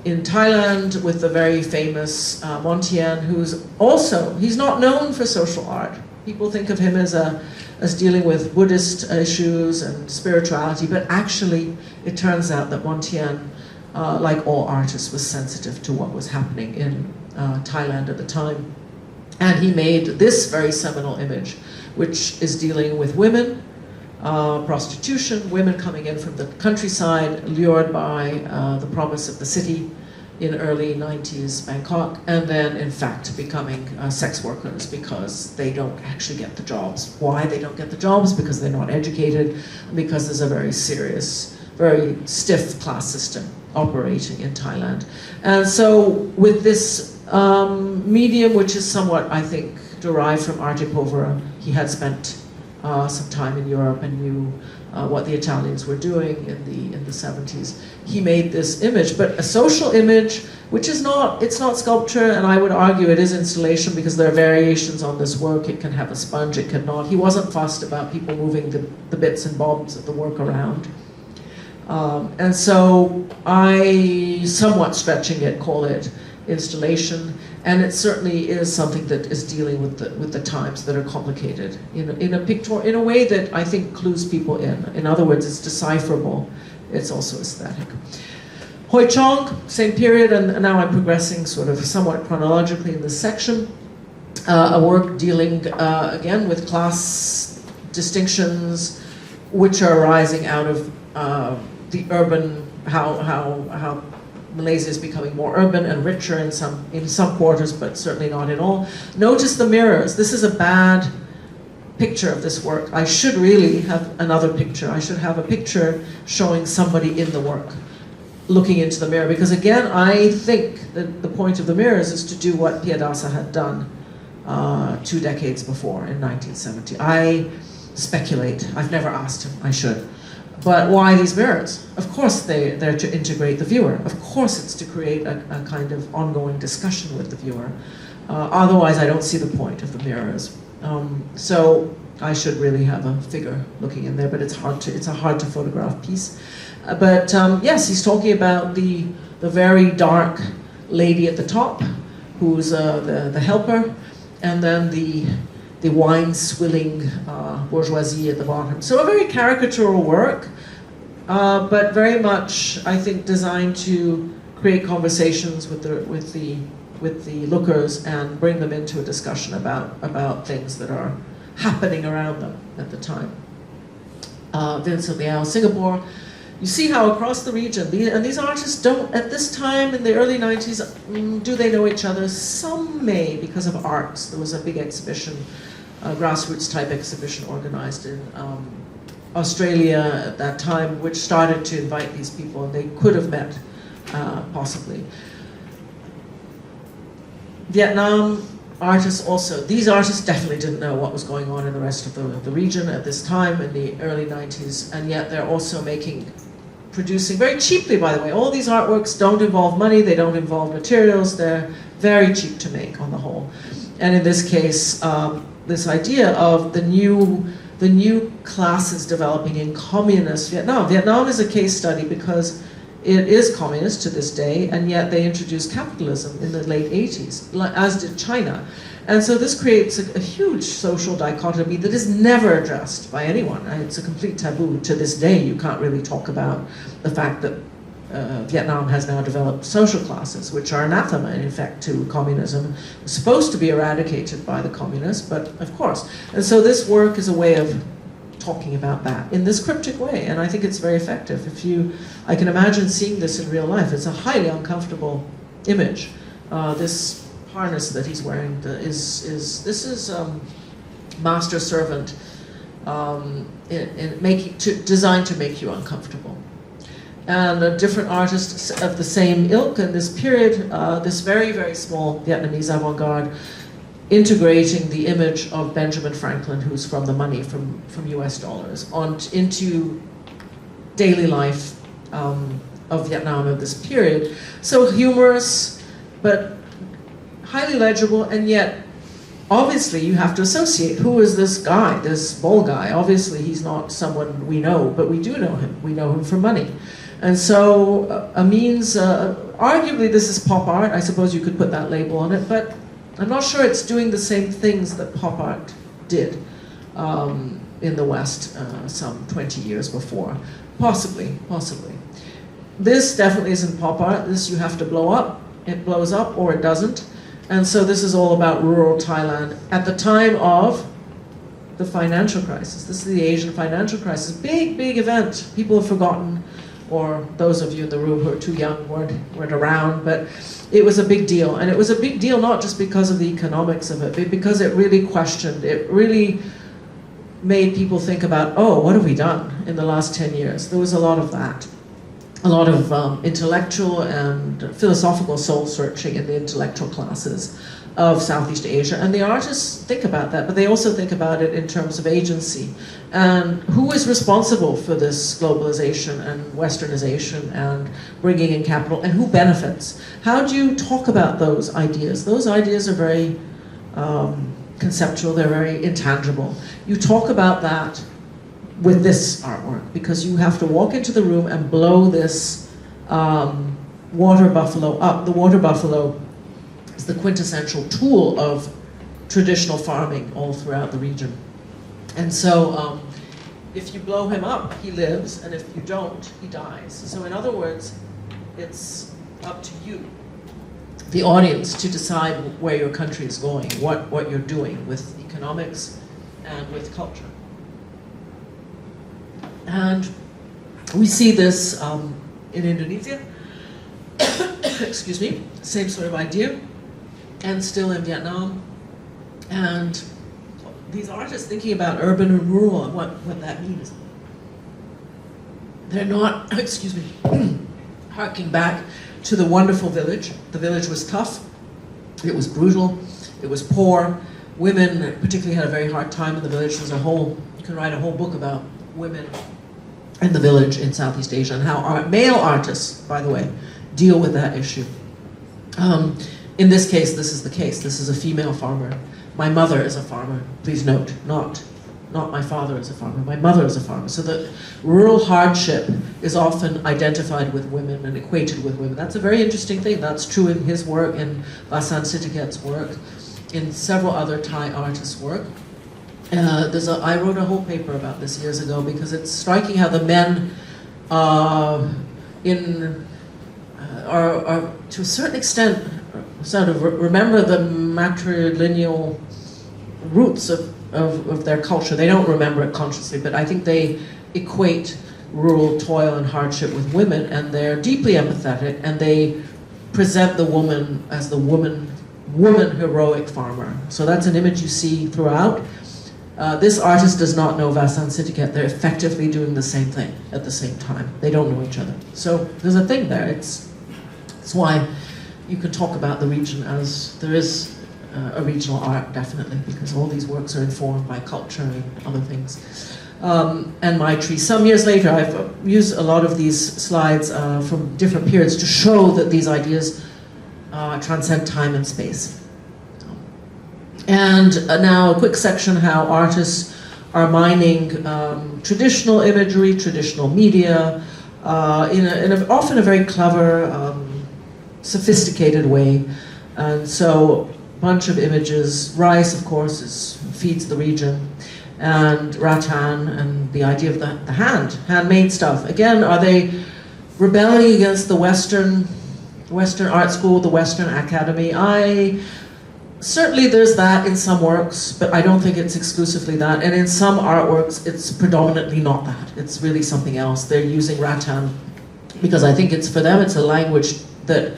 in Thailand with the very famous Montian, he's not known for social art. People think of him as dealing with Buddhist issues and spirituality, but actually it turns out that Montian, like all artists, was sensitive to what was happening in Thailand at the time. And he made this very seminal image, which is dealing with women, prostitution, women coming in from the countryside, lured by the promise of the city in early 90s Bangkok, and then in fact becoming sex workers because they don't actually get the jobs. Why they don't get the jobs? Because they're not educated, because there's a very serious, very stiff class system operating in Thailand. And so with this medium, which is somewhat, I think, derived from Arte Povera, he had spent some time in Europe and knew what the Italians were doing in the 70s. He made this image, but a social image, which is it's not sculpture, and I would argue it is installation because there are variations on this work. It can have a sponge, it cannot. He wasn't fussed about people moving the bits and bobs of the work around. And so I, somewhat stretching it, call it installation, and it certainly is something that is dealing with the times that are complicated in a way that I think clues people in. In other words, it's decipherable. It's also aesthetic. Hoi Chong, same period, and now I'm progressing sort of somewhat chronologically in this section. A work dealing again with class distinctions, which are arising out of the urban, how Malaysia is becoming more urban and richer in some quarters, but certainly not in all. Notice the mirrors. This is a bad picture of this work. I should really have another picture. I should have a picture showing somebody in the work, looking into the mirror, because again, I think that the point of the mirrors is to do what Piedasa had done 2 decades before in 1970. I speculate. I've never asked him. I should. But why these mirrors? Of course they're to integrate the viewer. Of course it's to create a kind of ongoing discussion with the viewer. Otherwise I don't see the point of the mirrors. So I should really have a figure looking in there, but it's a hard to photograph piece. But yes, he's talking about the very dark lady at the top, who's the helper, and then the wine-swilling bourgeoisie at the bottom. So a very caricatural work, but very much, I think, designed to create conversations with the lookers and bring them into a discussion about things that are happening around them at the time. Vincent Liao, Singapore. you see how across the region, and these artists don't, at this time in the early 90s, do they know each other? Some may, because of arts. There was a big exhibition, a grassroots type exhibition organized in Australia at that time, which started to invite these people, and they could have met, possibly. Vietnam artists also, these artists definitely didn't know what was going on in the rest of the region at this time in the early 90s, and yet they're also producing very cheaply, by the way. All these artworks don't involve money, they don't involve materials, they're very cheap to make on the whole. And in this case, this idea of the new classes developing in communist Vietnam. Vietnam is a case study because it is communist to this day, and yet they introduced capitalism in the late 80s, as did China. And so this creates a huge social dichotomy that is never addressed by anyone. It's a complete taboo. To this day, you can't really talk about the fact that Vietnam has now developed social classes, which are anathema, in effect, to communism. It's supposed to be eradicated by the communists, but of course. And so this work is a way of talking about that in this cryptic way, and I think it's very effective. I can imagine seeing this in real life. It's a highly uncomfortable image. This harness that he's wearing is master servant, designed to make you uncomfortable. And different artists of the same ilk in this period, this very, very small Vietnamese avant-garde, integrating the image of Benjamin Franklin, who's from the money, from US dollars, into daily life of Vietnam of this period. So humorous, but highly legible, and yet obviously you have to associate, who is this guy, this bull guy? Obviously he's not someone we know, but we do know him. We know him for money. And so arguably this is pop art. I suppose you could put that label on it, but I'm not sure it's doing the same things that pop art did in the West some 20 years before. Possibly. This definitely isn't pop art. This you have to blow up. It blows up or it doesn't. And so this is all about rural Thailand at the time of the financial crisis. This is the Asian financial crisis. Big, big event. People have forgotten, or those of you in the room who are too young weren't around, but it was a big deal. And it was a big deal not just because of the economics of it, but because it really questioned, it really made people think about, oh, what have we done in the last 10 years? There was a lot of that. A lot of intellectual and philosophical soul-searching in the intellectual classes of Southeast Asia. And the artists think about that, but they also think about it in terms of agency. And who is responsible for this globalization and westernization and bringing in capital, and who benefits? How do you talk about those ideas? Those ideas are very conceptual, they're very intangible. You talk about that with this artwork, because you have to walk into the room and blow this water buffalo up. The water buffalo is the quintessential tool of traditional farming all throughout the region. And so if you blow him up, he lives, and if you don't, he dies. So in other words, it's up to you, the audience, to decide where your country is going, what you're doing with economics and with culture. And we see this in Indonesia, excuse me, same sort of idea, and still in Vietnam. And these artists thinking about urban and rural and what that means. They're not, excuse me, harking back to the wonderful village. The village was tough, it was brutal, it was poor. Women particularly had a very hard time in the village. There's you can write a whole book about women in the village in Southeast Asia, and how male artists, by the way, deal with that issue. In this case, this is the case. This is a female farmer. My mother is a farmer. Please note, not my father is a farmer. My mother is a farmer. So the rural hardship is often identified with women and equated with women. That's a very interesting thing. That's true in his work, in Vasan Sitiket's work, in several other Thai artists' work. I wrote a whole paper about this years ago, because it's striking how the men are to a certain extent sort of remember the matrilineal roots of their culture. They don't remember it consciously, but I think they equate rural toil and hardship with women, and they're deeply empathetic, and they present the woman as the woman heroic farmer. So that's an image you see throughout. This artist does not know Vasant Sitiket. They're effectively doing the same thing at the same time. They don't know each other. So there's a thing there. It's why you can talk about the region as there is a regional art, definitely, because all these works are informed by culture and other things. And my tree. Some years later, I've used a lot of these slides from different periods to show that these ideas transcend time and space. And now a quick section how artists are mining traditional imagery, traditional media, in often a very clever, sophisticated way. And so a bunch of images. Rice, of course, feeds the region. And rattan, and the idea of the handmade stuff. Again, are they rebelling against the Western art school, the Western academy? Certainly there's that in some works, but I don't think it's exclusively that. And in some artworks, it's predominantly not that. It's really something else. They're using rattan because I think for them, it's a language that,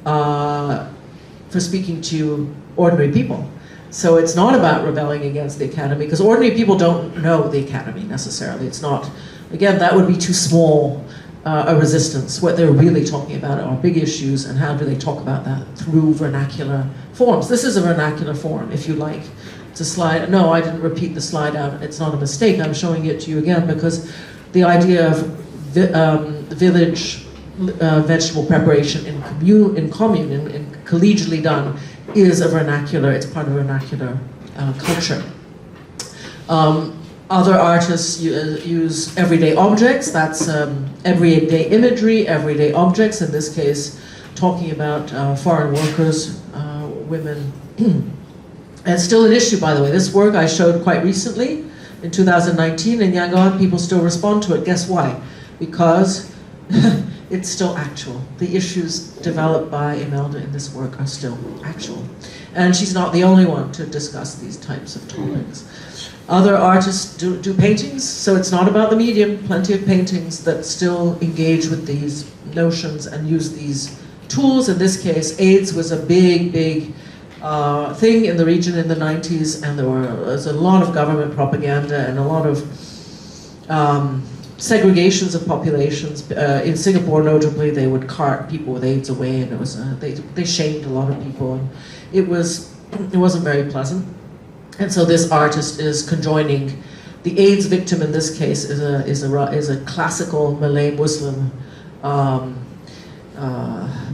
for speaking to ordinary people. So it's not about rebelling against the academy, because ordinary people don't know the academy necessarily. It's not, again, that would be too small a resistance. What they're really talking about are big issues, and how do they talk about that through vernacular forms. This is a vernacular form, if you like. It's a slide. No, I didn't repeat the slide out. It's not a mistake. I'm showing it to you again because the idea of village vegetable preparation in commune, in collegially done, is a vernacular. It's part of vernacular culture. Other artists use everyday objects. That's everyday imagery, everyday objects. In this case, talking about foreign workers, women. And it's still an issue, by the way. This work I showed quite recently, in 2019, in Yangon. People still respond to it. Guess why? Because it's still actual. The issues developed by Imelda in this work are still actual. And she's not the only one to discuss these types of topics. Other artists do paintings, so it's not about the medium. Plenty of paintings that still engage with these notions and use these tools. In this case, AIDS was a big thing in the region in the 90s, and there was a lot of government propaganda and a lot of segregations of populations. In Singapore, notably, they would cart people with AIDS away, and it was they shamed a lot of people, and it wasn't very pleasant. And so this artist is conjoining the AIDS victim. In this case, is a classical Malay Muslim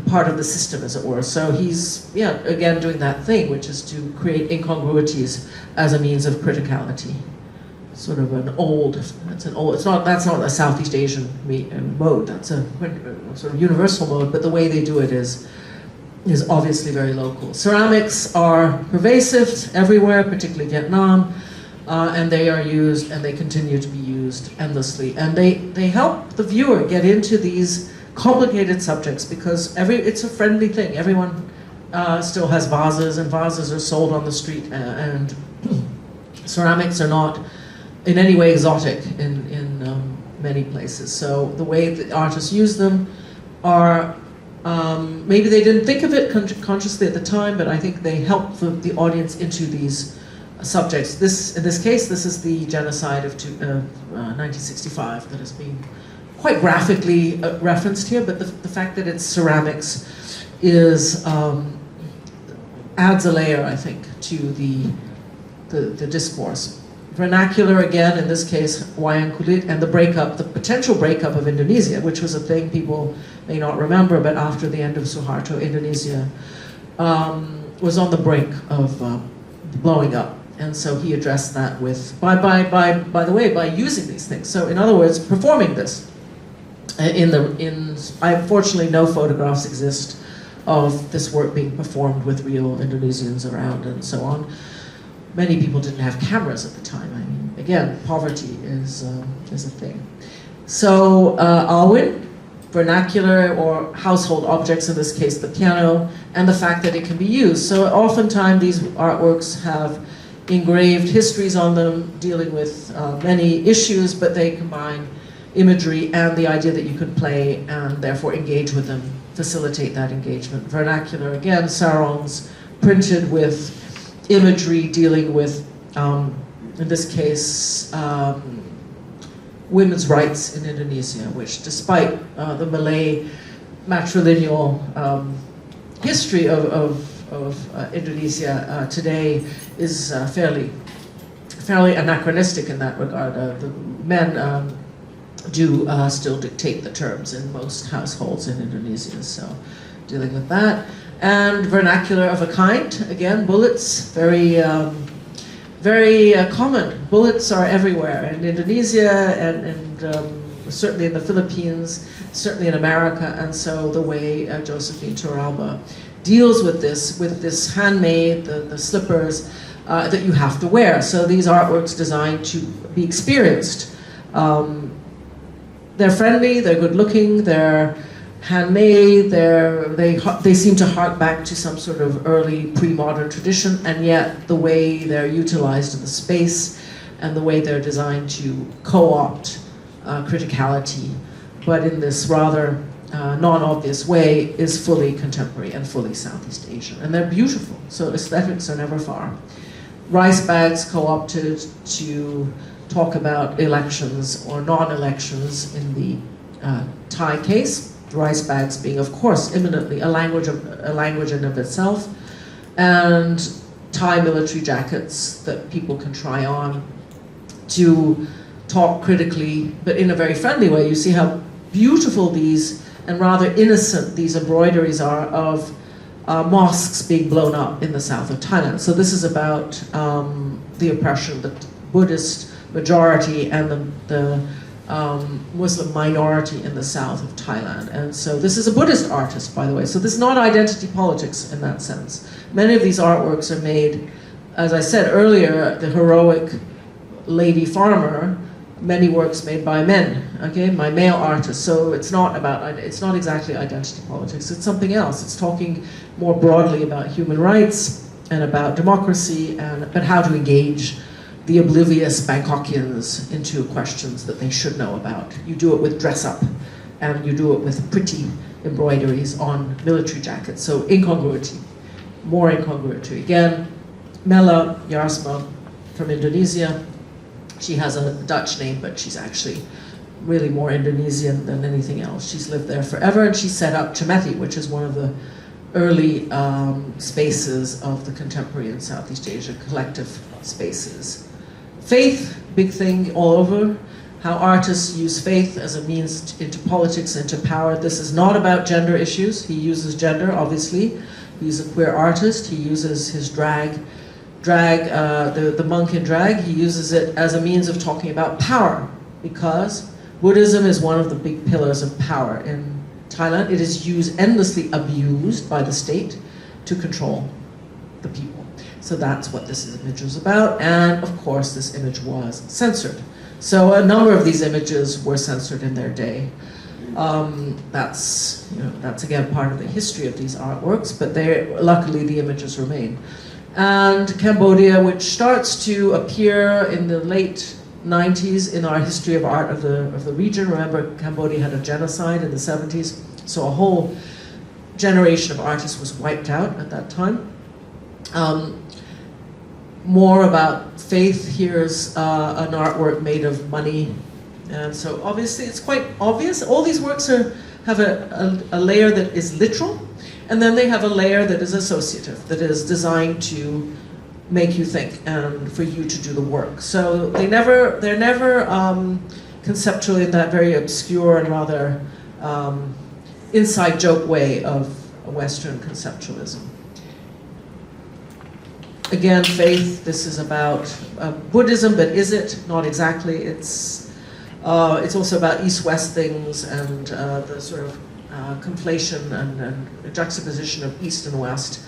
part of the system, as it were. So he's again doing that thing, which is to create incongruities as a means of criticality. Sort of that's not a Southeast Asian mode. That's a sort of universal mode, but the way they do it is obviously very local. Ceramics are pervasive everywhere, particularly Vietnam, and they are used, and they continue to be used endlessly. And they help the viewer get into these complicated subjects because it's a friendly thing. Everyone still has vases, and vases are sold on the street, and ceramics are not in any way exotic in many places. So the way the artists use them are, maybe they didn't think of it consciously at the time, but I think they help the audience into these subjects. In this case, this is the genocide of 1965 that has been quite graphically referenced here, but the fact that it's ceramics adds a layer, I think, to the discourse. Vernacular, again, in this case, wayang kulit, and the potential breakup of Indonesia, which was a thing people may not remember, but after the end of Suharto, Indonesia was on the brink of blowing up. And so he addressed that by the way, by using these things. So in other words, performing this. Unfortunately, no photographs exist of this work being performed with real Indonesians around and so on. Many people didn't have cameras at the time. I mean, again, poverty is a thing. So Alwyn, vernacular or household objects, in this case the piano, and the fact that it can be used. So oftentimes these artworks have engraved histories on them dealing with many issues, but they combine imagery and the idea that you can play and therefore engage with them, facilitate that engagement. Vernacular, again, sarongs printed with imagery dealing with, in this case, women's rights in Indonesia, which despite the Malay matrilineal history of Indonesia today is fairly anachronistic in that regard. The men do still dictate the terms in most households in Indonesia, so dealing with that. And vernacular of a kind, again, bullets, very common. Bullets are everywhere in Indonesia and certainly in the Philippines, certainly in America, and so the way Josephine Turalba deals with this handmade, the slippers that you have to wear. So these artworks designed to be experienced. They're friendly, they're good looking, they're handmade, they seem to hark back to some sort of early pre-modern tradition, and yet the way they're utilized in the space and the way they're designed to co-opt criticality, but in this rather non-obvious way, is fully contemporary and fully Southeast Asian. And they're beautiful, so aesthetics are never far. Rice bags co-opted to talk about elections or non-elections in the Thai case. Rice bags being, of course, eminently a language in of itself, and Thai military jackets that people can try on to talk critically, but in a very friendly way. You see how beautiful these and rather innocent these embroideries are of mosques being blown up in the south of Thailand. So this is about the oppression, the Buddhist majority and the Muslim minority in the south of Thailand. And so this is a Buddhist artist, by the way. So this is not identity politics in that sense. Many of these artworks are made, as I said earlier, the heroic lady farmer, many works made by men, okay, by male artists. So it's not exactly identity politics, it's something else. It's talking more broadly about human rights and about democracy, but how to engage the oblivious Bangkokians into questions that they should know about. You do it with dress up, and you do it with pretty embroideries on military jackets. So incongruity, more incongruity. Again, Mela Jarsma from Indonesia. She has a Dutch name, but she's actually really more Indonesian than anything else. She's lived there forever, and she set up Cemeti, which is one of the early spaces of the contemporary in Southeast Asia, collective spaces. Faith, big thing all over. How artists use faith as a means into politics, into power. This is not about gender issues. He uses gender, obviously. He's a queer artist. He uses his the monk in drag, he uses it as a means of talking about power, because Buddhism is one of the big pillars of power in Thailand. It is endlessly abused by the state to control the people. So that's what this image was about, and of course this image was censored. So a number of these images were censored in their day. That's again part of the history of these artworks, but luckily the images remain. And Cambodia, which starts to appear in the late 90s in our history of art of the region. Remember, Cambodia had a genocide in the 70s, so a whole generation of artists was wiped out at that time. More about faith. Here's an artwork made of money, and so obviously it's quite obvious. All these works have a layer that is literal, and then they have a layer that is associative, that is designed to make you think and for you to do the work. So they're never conceptual in that very obscure and rather inside joke way of Western conceptualism. Again, faith. This is about Buddhism, but is it? Not exactly. It's also about East-West things and the sort of conflation and juxtaposition of East and West,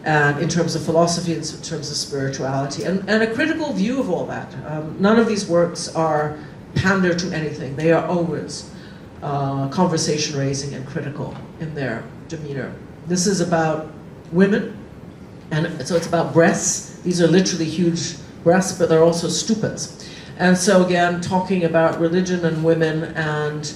and in terms of philosophy, in terms of spirituality, and a critical view of all that. None of these works are pander to anything. They are always conversation-raising and critical in their demeanor. This is about women, and so it's about breasts. These are literally huge breasts, but they're also stupas. And so again, talking about religion and women and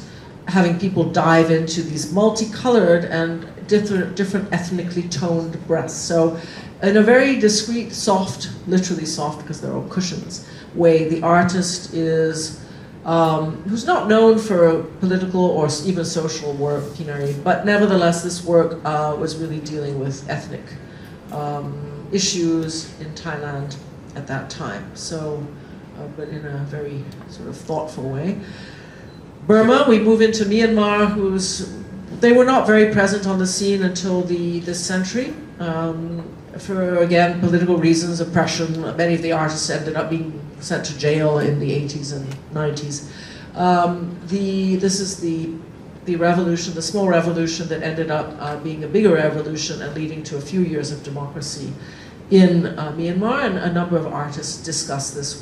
having people dive into these multicolored and different ethnically toned breasts. So in a very discreet, soft, literally soft because they're all cushions, way, the artist is, who's not known for political or even social work, but nevertheless this work was really dealing with ethnic issues in Thailand at that time. So, but in a very sort of thoughtful way. Burma, we move into Myanmar, they were not very present on the scene until this century. For, again, political reasons, oppression. Many of the artists ended up being sent to jail in the 80s and 90s. This is the revolution, the small revolution that ended up being a bigger revolution and leading to a few years of democracy in Myanmar, and a number of artists discuss this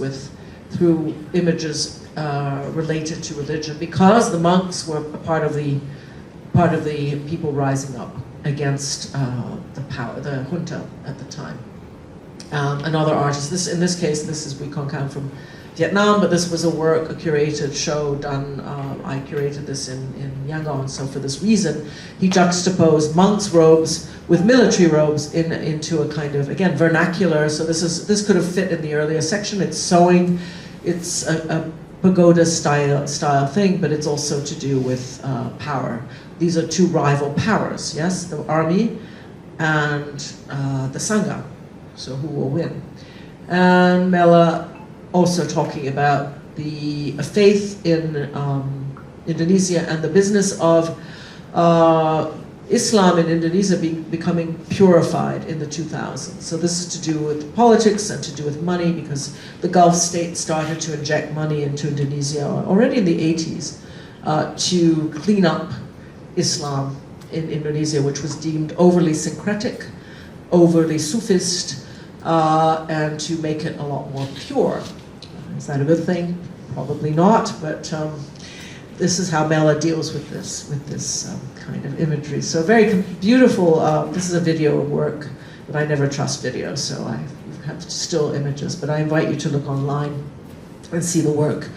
through images related to religion, because the monks were a part of the people rising up against the junta at the time. Another artist, in this case, this is Bui Con Cam from Vietnam, but this was a curated show done, I curated this in Yangon, so for this reason, he juxtaposed monks' robes with military robes into a kind of, again, vernacular, so this could have fit in the earlier section. It's sewing, it's a pagoda style thing, but it's also to do with power. These are two rival powers, yes, the army and the Sangha, so who will win? And Mela also talking about the faith in Indonesia and the business of Islam in Indonesia becoming purified in the 2000s. So this is to do with politics and to do with money, because the Gulf states started to inject money into Indonesia already in the 80s to clean up Islam in Indonesia, which was deemed overly syncretic, overly Sufist, and to make it a lot more pure. Is that a good thing? Probably not, but this is how Mela deals with this kind of imagery. So very beautiful. This is a video of work, but I never trust video, so I have still images. But I invite you to look online and see the work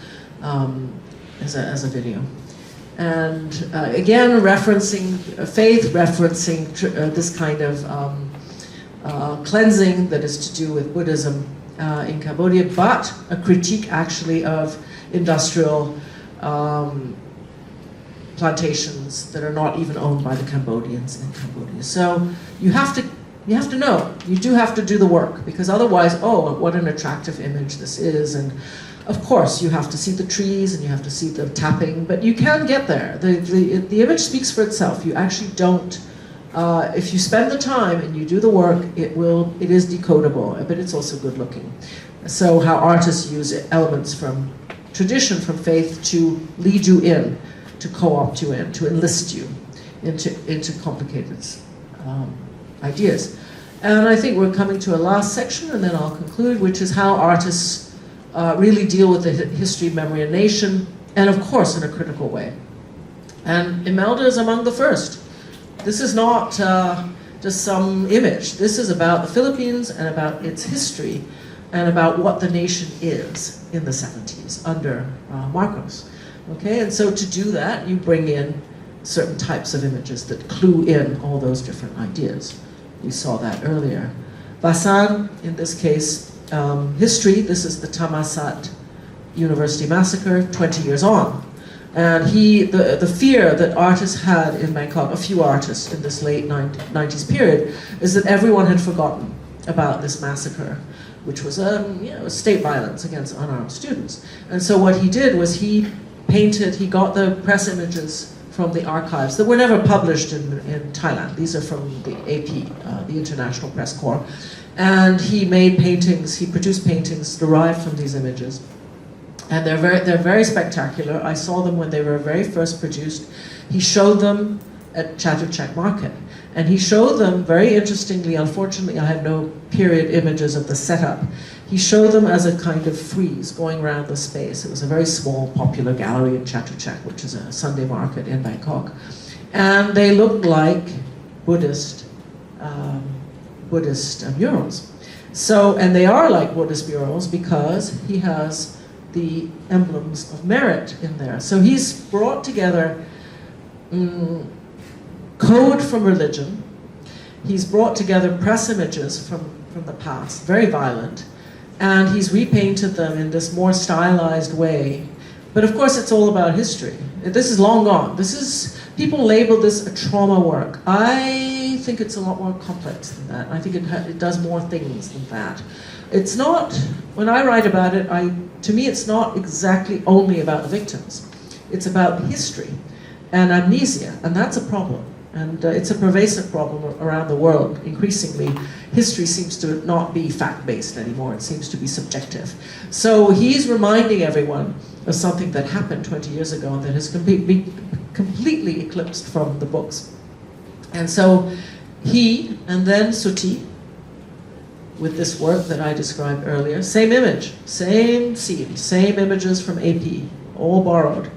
as a video. And again, referencing faith, referencing this kind of cleansing that is to do with Buddhism in Cambodia, but a critique actually of industrial plantations that are not even owned by the Cambodians in Cambodia. So you have to know, you do have to do the work, because otherwise, oh, what an attractive image this is, and of course you have to see the trees and you have to see the tapping, but you can get there. The image speaks for itself. You actually don't, if you spend the time and you do the work, it is decodable, but it's also good looking. So how artists use elements from tradition, from faith, to lead you in, to co-opt you in, to enlist you into complicated ideas. And I think we're coming to a last section, and then I'll conclude, which is how artists really deal with the history, memory, and nation, and of course in a critical way. And Imelda is among the first. This is not just some image. This is about the Philippines and about its history and about what the nation is in the 70s under Marcos. Okay, and so to do that, you bring in certain types of images that clue in all those different ideas. We saw that earlier. Basan, in this case, history, this is the Thammasat University massacre 20 years on. And the fear that artists had in Bangkok, a few artists in this late 90s period, is that everyone had forgotten about this massacre, which was state violence against unarmed students. And so what he did was he got the press images from the archives that were never published in Thailand. These are from the AP, the International Press Corps. And he made paintings, he produced paintings derived from these images. And they're very spectacular. I saw them when they were very first produced. He showed them at Chatuchak Market. And he showed them, very interestingly, unfortunately I have no period images of the setup. He showed them as a kind of frieze going around the space. It was a very small, popular gallery in Chatuchak, which is a Sunday market in Bangkok. And they looked like Buddhist murals. So, and they are like Buddhist murals because he has the emblems of merit in there. So he's brought together code from religion. He's brought together press images from the past, very violent, and he's repainted them in this more stylized way. But of course, it's all about history. This is long gone. People label this a trauma work. I think it's a lot more complex than that. I think it does more things than that. It's not, when I write about it, to me it's not exactly only about the victims. It's about history and amnesia, and that's a problem. And it's a pervasive problem around the world. Increasingly, history seems to not be fact-based anymore. It seems to be subjective. So he's reminding everyone of something that happened 20 years ago and that has completely eclipsed from the books. And so he, and then Suti, with this work that I described earlier, same image, same scene, same images from AP, all borrowed,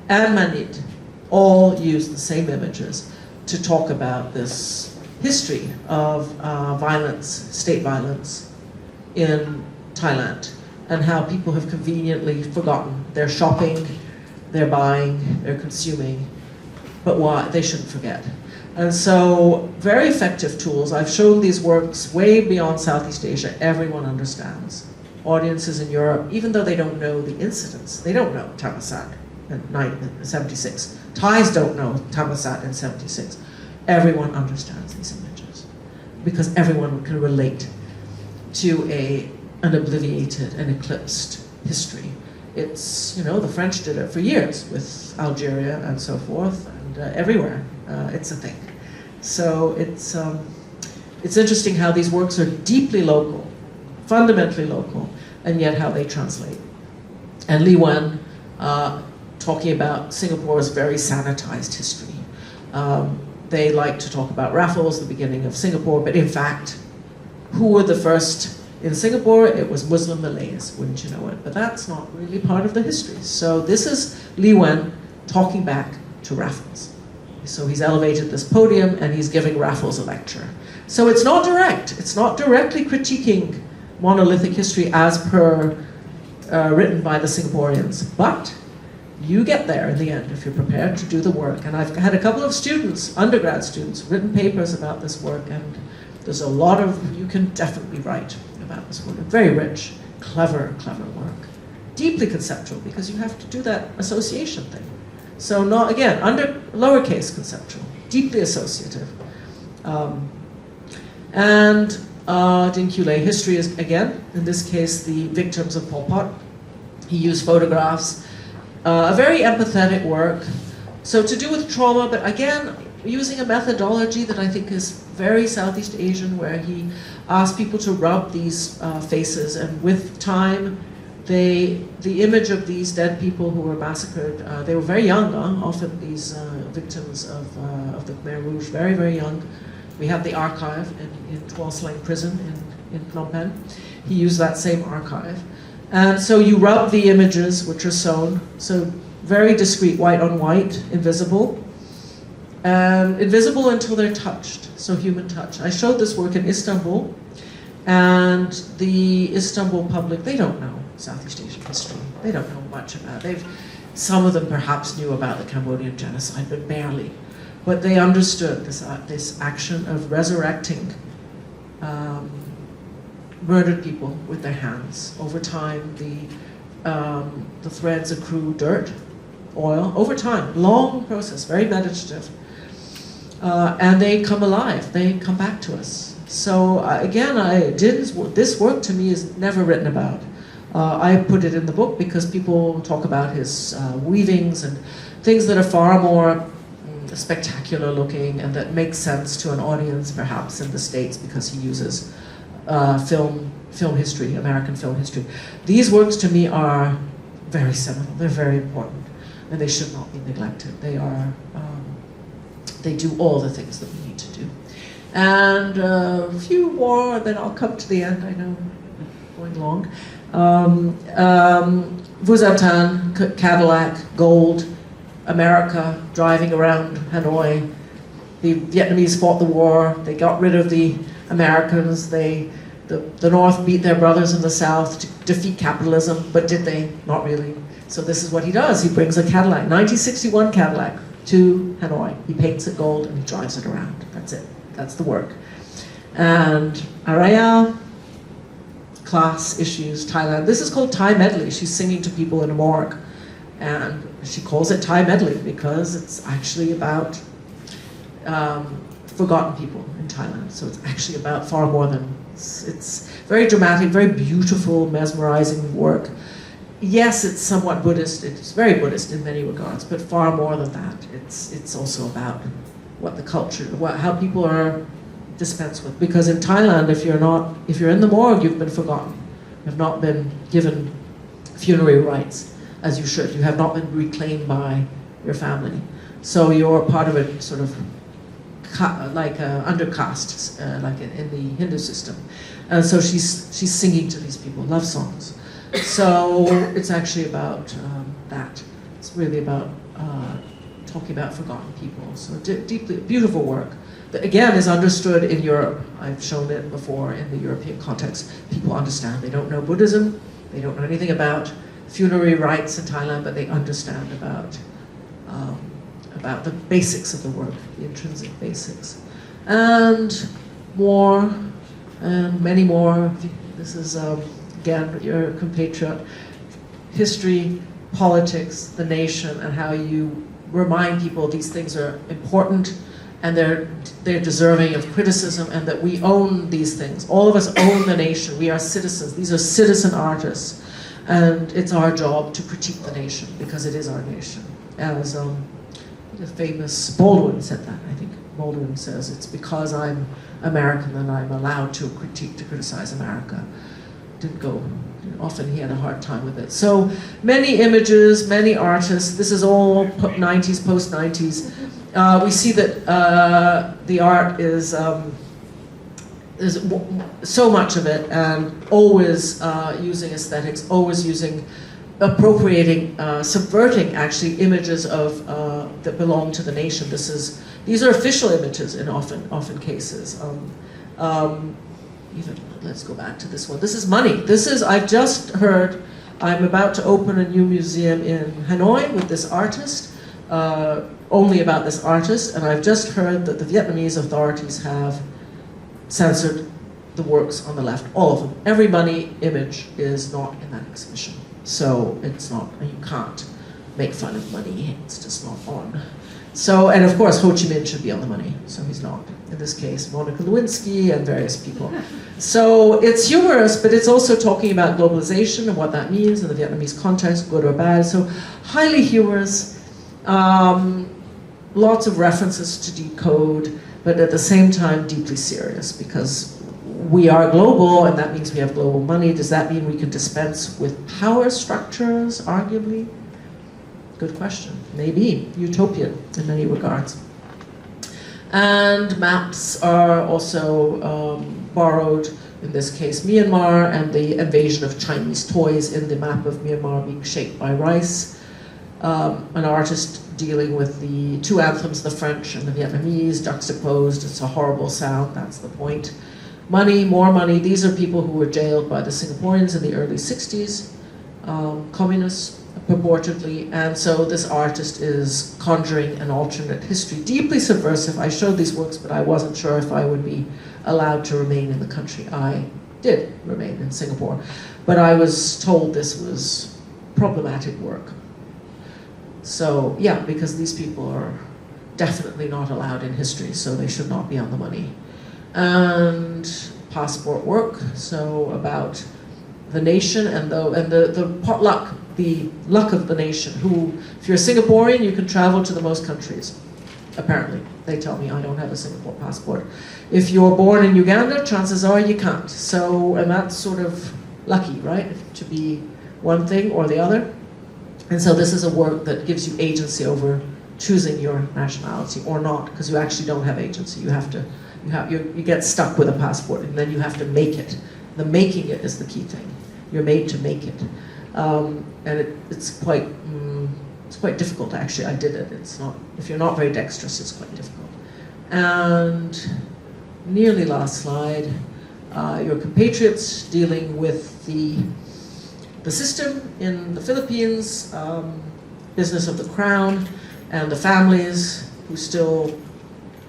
and Manit, all used the same images to talk about this history of violence, state violence in Thailand, and how people have conveniently forgotten. They're shopping, they're buying, they're consuming, but why? They shouldn't forget. And so, very effective tools. I've shown these works way beyond Southeast Asia. Everyone understands. Audiences in Europe, even though they don't know the incidents, they don't know Thammasat in 76. Thais don't know Thammasat in 76. Everyone understands these images because everyone can relate to an obliterated and eclipsed history. It's, the French did it for years with Algeria and so forth, and everywhere. It's a thing. So it's interesting how these works are deeply local, fundamentally local, and yet how they translate. And Lee Wen, talking about Singapore's very sanitized history. They like to talk about Raffles, the beginning of Singapore, but in fact, who were the first in Singapore? It was Muslim Malays, wouldn't you know it? But that's not really part of the history. So this is Lee Wen talking back to Raffles. So he's elevated this podium and he's giving Raffles a lecture. So it's not direct. It's not directly critiquing monolithic history as per written by the Singaporeans. But you get there in the end if you're prepared to do the work. And I've had a couple of students, undergrad students, written papers about this work, and there's a lot you can definitely write about this work. Very rich, clever work. Deeply conceptual, because you have to do that association thing. So not, again, lowercase conceptual, deeply associative. Dinkule, history is, again, in this case, the victims of Pol Pot. He used photographs. A very empathetic work. So to do with trauma, but again, using a methodology that I think is very Southeast Asian, where he asked people to rub these faces, and with time, the image of these dead people who were massacred, they were very young, often these victims of the Khmer Rouge, very, very young. We have the archive in Tuol Sleng prison in Phnom Penh. He used that same archive. And so you rub the images, which are sewn, so very discreet, white on white, invisible. Invisible until they're touched, so human touch. I showed this work in Istanbul, and the Istanbul public, they don't know Southeast Asian history. They don't know much about it. Some of them perhaps knew about the Cambodian genocide, but barely. But they understood this action of resurrecting murdered people with their hands. Over time, the threads accrue dirt, oil, over time, long process, very meditative. And they come alive, they come back to us. So again, this work to me is never written about. I put it in the book because people talk about his weavings and things that are far more spectacular looking and that make sense to an audience perhaps in the States because he uses film history, American film history. These works to me are very seminal, they're very important, and they should not be neglected. They do all the things that we need to do. And a few more, then I'll come to the end, I know I'm going long. Vuzatan, Cadillac, gold, America, driving around Hanoi. The Vietnamese fought the war, they got rid of the Americans, the the North beat their brothers in the South to defeat capitalism, but did they? Not really. So this is what he does. He brings a Cadillac, 1961 Cadillac, to Hanoi. He paints it gold and he drives it around. That's it. That's the work. And Araya, class issues, Thailand. This is called Thai medley. She's singing to people in a morgue. And she calls it Thai medley because it's actually about forgotten people in Thailand. So it's actually about far more than, it's very dramatic, very beautiful, mesmerizing work. Yes, it's somewhat Buddhist, it's very Buddhist in many regards, but far more than that. It's also about what the culture, how people are dispensed with. Because in Thailand, if you're in the morgue, you've been forgotten. You have not been given funerary rites as you should. You have not been reclaimed by your family. So you're part of a sort of like undercaste, like in the Hindu system. And so she's singing to these people love songs. So it's actually about that. It's really about talking about forgotten people. So deeply beautiful work that again is understood in Europe. I've shown it before in the European context. People understand. They don't know Buddhism. They don't know anything about funerary rites in Thailand, but they understand about the basics of the work, the intrinsic basics. And more, and many more. This is, again, your compatriot. History, politics, the nation, and how you remind people these things are important and they're deserving of criticism, and that we own these things. All of us own the nation. We are citizens. These are citizen artists. And it's our job to critique the nation, because it is our nation. As the famous Baldwin said that, I think. Baldwin says, it's because I'm American that I'm allowed to criticize America. Didn't go, often he had a hard time with it. So many images, many artists. This is all 90s, post-90s. We see that the art is so much of it, and always using aesthetics, always using, appropriating, subverting actually images of that belong to the nation. These are official images in often cases. Even let's go back to this one. This is money. This is, I've just heard, I'm about to open a new museum in Hanoi with this artist, only about this artist, and I've just heard that the Vietnamese authorities have censored the works on the left, all of them. Every money image is not in that exhibition. So it's not, you can't make fun of money, it's just not on. So, and of course, Ho Chi Minh should be on the money, so he's not. In this case, Monica Lewinsky and various people. So it's humorous, but it's also talking about globalization and what that means in the Vietnamese context, good or bad. So highly humorous, lots of references to decode, but at the same time deeply serious, because we are global, and that means we have global money. Does that mean we can dispense with power structures, arguably? Good question. Maybe. Utopian in many regards. And maps are also borrowed, in this case Myanmar, and the invasion of Chinese toys in the map of Myanmar being shaped by rice. An artist dealing with the two anthems, the French and the Vietnamese, juxtaposed. It's a horrible sound, that's the point. Money, more money. These are people who were jailed by the Singaporeans in the early 60s, communists, purportedly, and so this artist is conjuring an alternate history, deeply subversive. I showed these works, but I wasn't sure if I would be allowed to remain in the country. I did remain in Singapore, but I was told this was problematic work. So yeah, because these people are definitely not allowed in history, so they should not be on the money. And passport work, so about the nation and the potluck, the luck of the nation. Who, if you're a Singaporean, you can travel to the most countries. Apparently, they tell me I don't have a Singapore passport. If you're born in Uganda, chances are you can't. So, and that's sort of lucky, right? To be one thing or the other. And so this is a work that gives you agency over choosing your nationality or not, because you actually don't have agency. You get stuck with a passport, and then you have to make it. The making it is the key thing. You're made to make it. And it's quite difficult, actually. I did it. It's not, if you're not very dexterous, it's quite difficult. And nearly last slide. your compatriots dealing with the system in the Philippines, business of the crown, and the families who still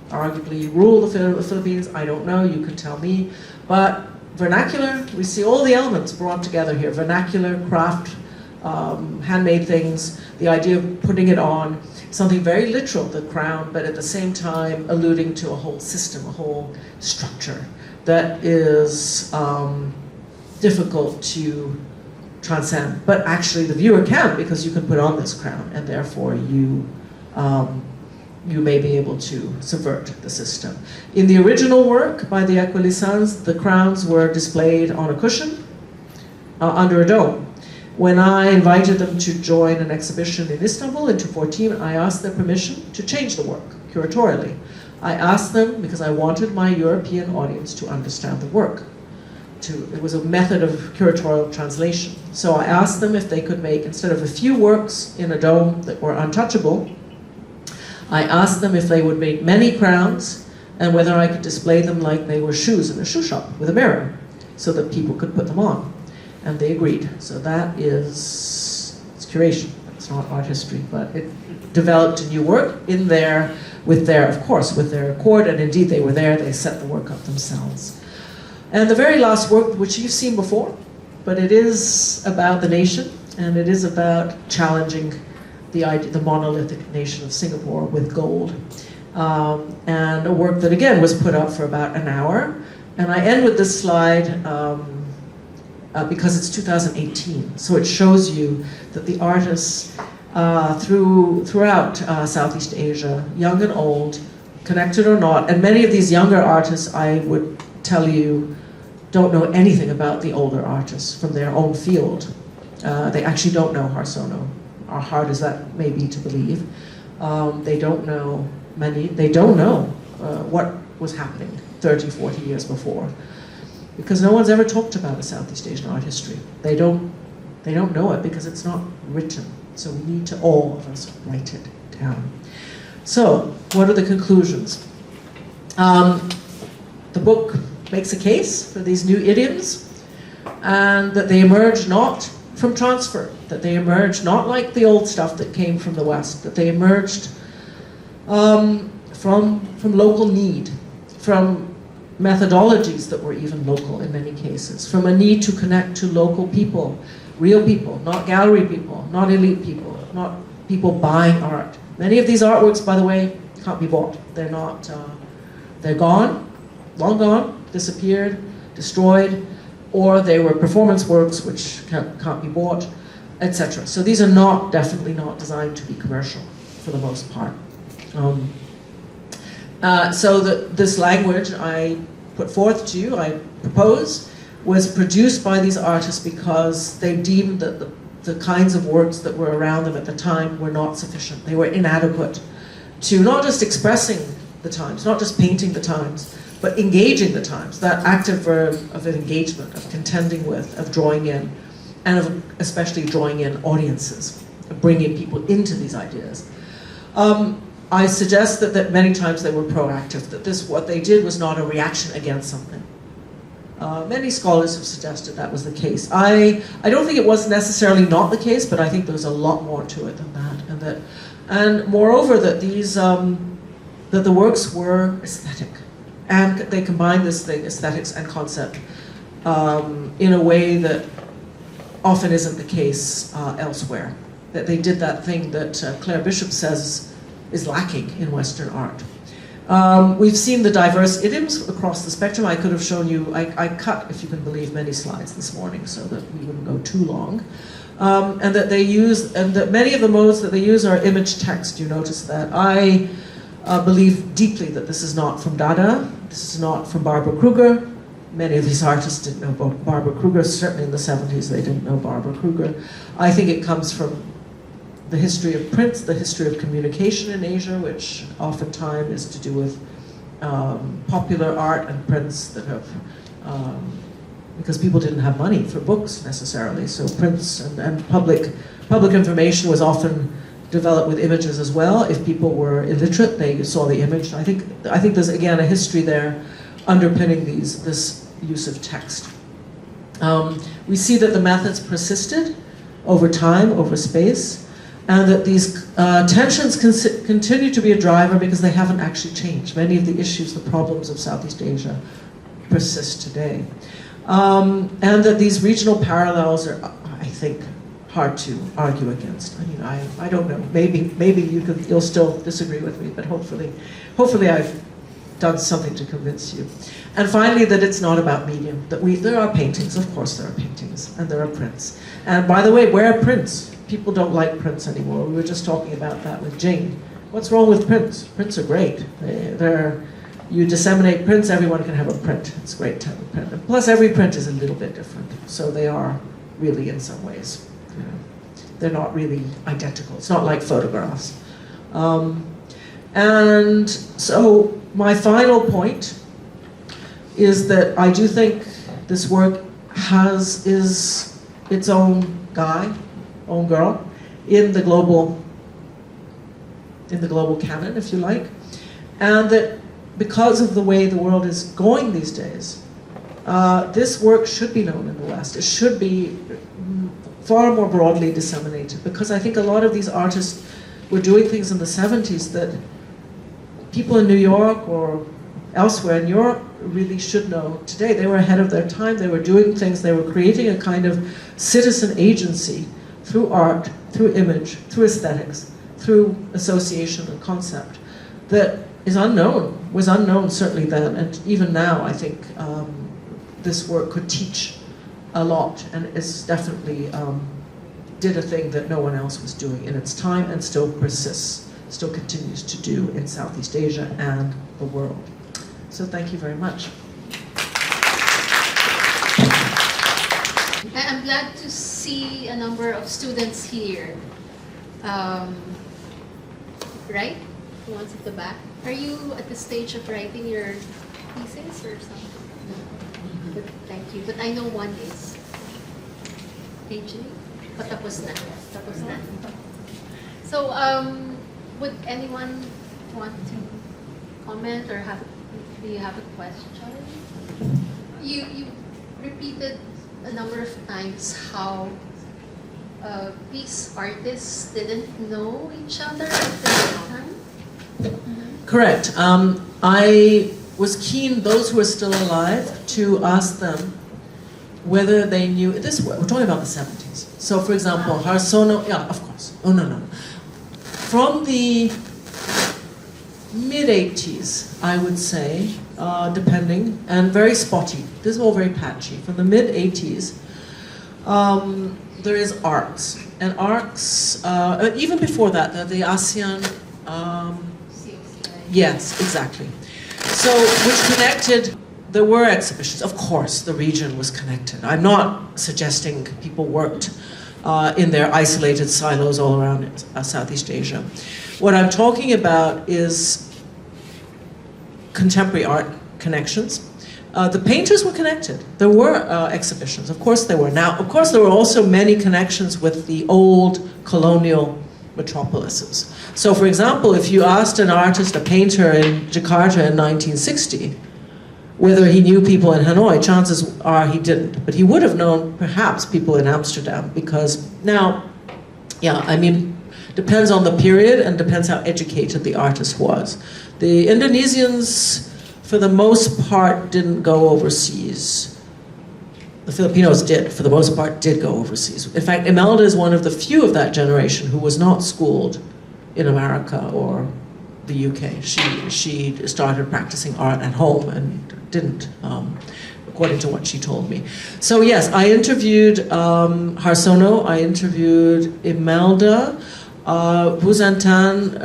arguably rule the Philippines. I don't know, you can tell me. But vernacular, we see all the elements brought together here. Vernacular, craft, handmade things, the idea of putting it on, something very literal, the crown, but at the same time alluding to a whole system, a whole structure that is difficult to transcend. But actually the viewer can, because you can put on this crown, and therefore you may be able to subvert the system. In the original work by the Equilisans, the crowns were displayed on a cushion under a dome. When I invited them to join an exhibition in Istanbul in 2014, I asked their permission to change the work curatorially. I asked them because I wanted my European audience to understand the work. It was a method of curatorial translation. So I asked them if they could make, instead of a few works in a dome that were untouchable, I asked them if they would make many crowns and whether I could display them like they were shoes in a shoe shop with a mirror so that people could put them on. And they agreed. So that it's curation. It's not art history, but it developed a new work in there with their accord, and indeed they were there, they set the work up themselves. And the very last work, which you've seen before, but it is about the nation, and it is about challenging the monolithic nation of Singapore with gold. And a work that again was put up for about an hour. And I end with this slide, because it's 2018, so it shows you that the artists throughout Southeast Asia, young and old, connected or not, and many of these younger artists, I would tell you, don't know anything about the older artists from their own field. They actually don't know Harsono, as hard as that may be to believe. They don't know what was happening 30, 40 years before. Because no one's ever talked about a Southeast Asian art history. They don't know it because it's not written. So we need to, all of us, write it down. So, what are the conclusions? The book makes a case for these new idioms, and that they emerge not from transfer, that they emerge not like the old stuff that came from the West, that they emerged from local need, from methodologies that were even local in many cases, from a need to connect to local people, real people, not gallery people, not elite people, not people buying art. Many of these artworks, by the way, can't be bought. They're not, they're gone, long gone, disappeared, destroyed, or they were performance works which can't be bought, etc. So these are definitely not designed to be commercial for the most part. So this language I put forth to you, I propose, was produced by these artists because they deemed that the kinds of works that were around them at the time were not sufficient. They were inadequate to not just expressing the times, not just painting the times, but engaging the times, that active verb of engagement, of contending with, of drawing in, and of especially drawing in audiences, of bringing people into these ideas. I suggest that many times they were proactive, that what they did was not a reaction against something. Many scholars have suggested that was the case. I don't think it was necessarily not the case, but I think there's a lot more to it than that, and moreover that that the works were aesthetic, and they combined this thing, aesthetics and concept, in a way that often isn't the case elsewhere. That they did that thing that Claire Bishop says is lacking in Western art. We've seen the diverse idioms across the spectrum. I could have shown you, I cut, if you can believe, many slides this morning so that we wouldn't go too long. And that many of the modes that they use are image text. You notice that. I believe deeply that this is not from Dada, this is not from Barbara Kruger. Many of these artists didn't know Barbara Kruger, certainly in the 70s they didn't know Barbara Kruger. I think it comes from the history of prints, the history of communication in Asia, which oftentimes is to do with popular art and prints that have, because people didn't have money for books necessarily, so prints and public information was often developed with images as well. If people were illiterate, they saw the image. I think there's again a history there underpinning this use of text. We see that the methods persisted over time, over space, and that these tensions continue to be a driver because they haven't actually changed. Many of the issues, the problems of Southeast Asia persist today. And that these regional parallels are, I think, hard to argue against. I mean, I don't know. Maybe you'll still disagree with me, but hopefully I've done something to convince you. And finally, that it's not about medium. That there are paintings, of course there are paintings, and there are prints. And by the way, where are prints? People don't like prints anymore. We were just talking about that with Jane. What's wrong with prints? Prints are great. You disseminate prints, everyone can have a print. It's great to have a print. And plus, every print is a little bit different. So they are really, in some ways, they're not really identical. It's not like photographs. And so my final point is that I do think this work is its own guy, own girl, in the global canon, if you like, and that because of the way the world is going these days, this work should be known in the West. It should be far more broadly disseminated, because I think a lot of these artists were doing things in the 70s that people in New York or elsewhere in Europe really should know today. They were ahead of their time. They were doing things. They were creating a kind of citizen agency through art, through image, through aesthetics, through association and concept that is unknown, was unknown certainly then, and even now I think this work could teach a lot, and it's definitely did a thing that no one else was doing in its time and still persists, still continues to do in Southeast Asia and the world. So thank you very much. I'm glad to see a number of students here. Right? The ones at the back. Are you at the stage of writing your thesis or something? But thank you. But I know one is. AJ? Patapos na. Tapos na. So, would anyone want to comment or do you have a question? You repeated a number of times how these artists didn't know each other at the same time? Mm-hmm. Correct. I was keen, those who are still alive, to ask them whether they knew this. We're talking about the 70s. So, for example, Harsono, yeah, of course. Oh, no. From the mid-80s, I would say, depending, and very spotty. This is all very patchy. From the mid-80s, there is ARCS. And ARCS, even before that, the ASEAN, yes, exactly. So, which connected, there were exhibitions. Of course, the region was connected. I'm not suggesting people worked in their isolated silos all around Southeast Asia. What I'm talking about is contemporary art connections. The painters were connected. There were exhibitions. Of course there were. Now, of course, there were also many connections with the old colonial metropolises. So, for example, if you asked an artist, a painter in Jakarta in 1960, whether he knew people in Hanoi, chances are he didn't. But he would have known, perhaps, people in Amsterdam, because now, yeah, I mean, depends on the period and depends how educated the artist was. The Indonesians, for the most part, didn't go overseas. The Filipinos did, for the most part, did go overseas. In fact, Imelda is one of the few of that generation who was not schooled in America or the UK. She started practicing art at home and didn't, according to what she told me. So yes, I interviewed Harsono, I interviewed Imelda, Buzantan,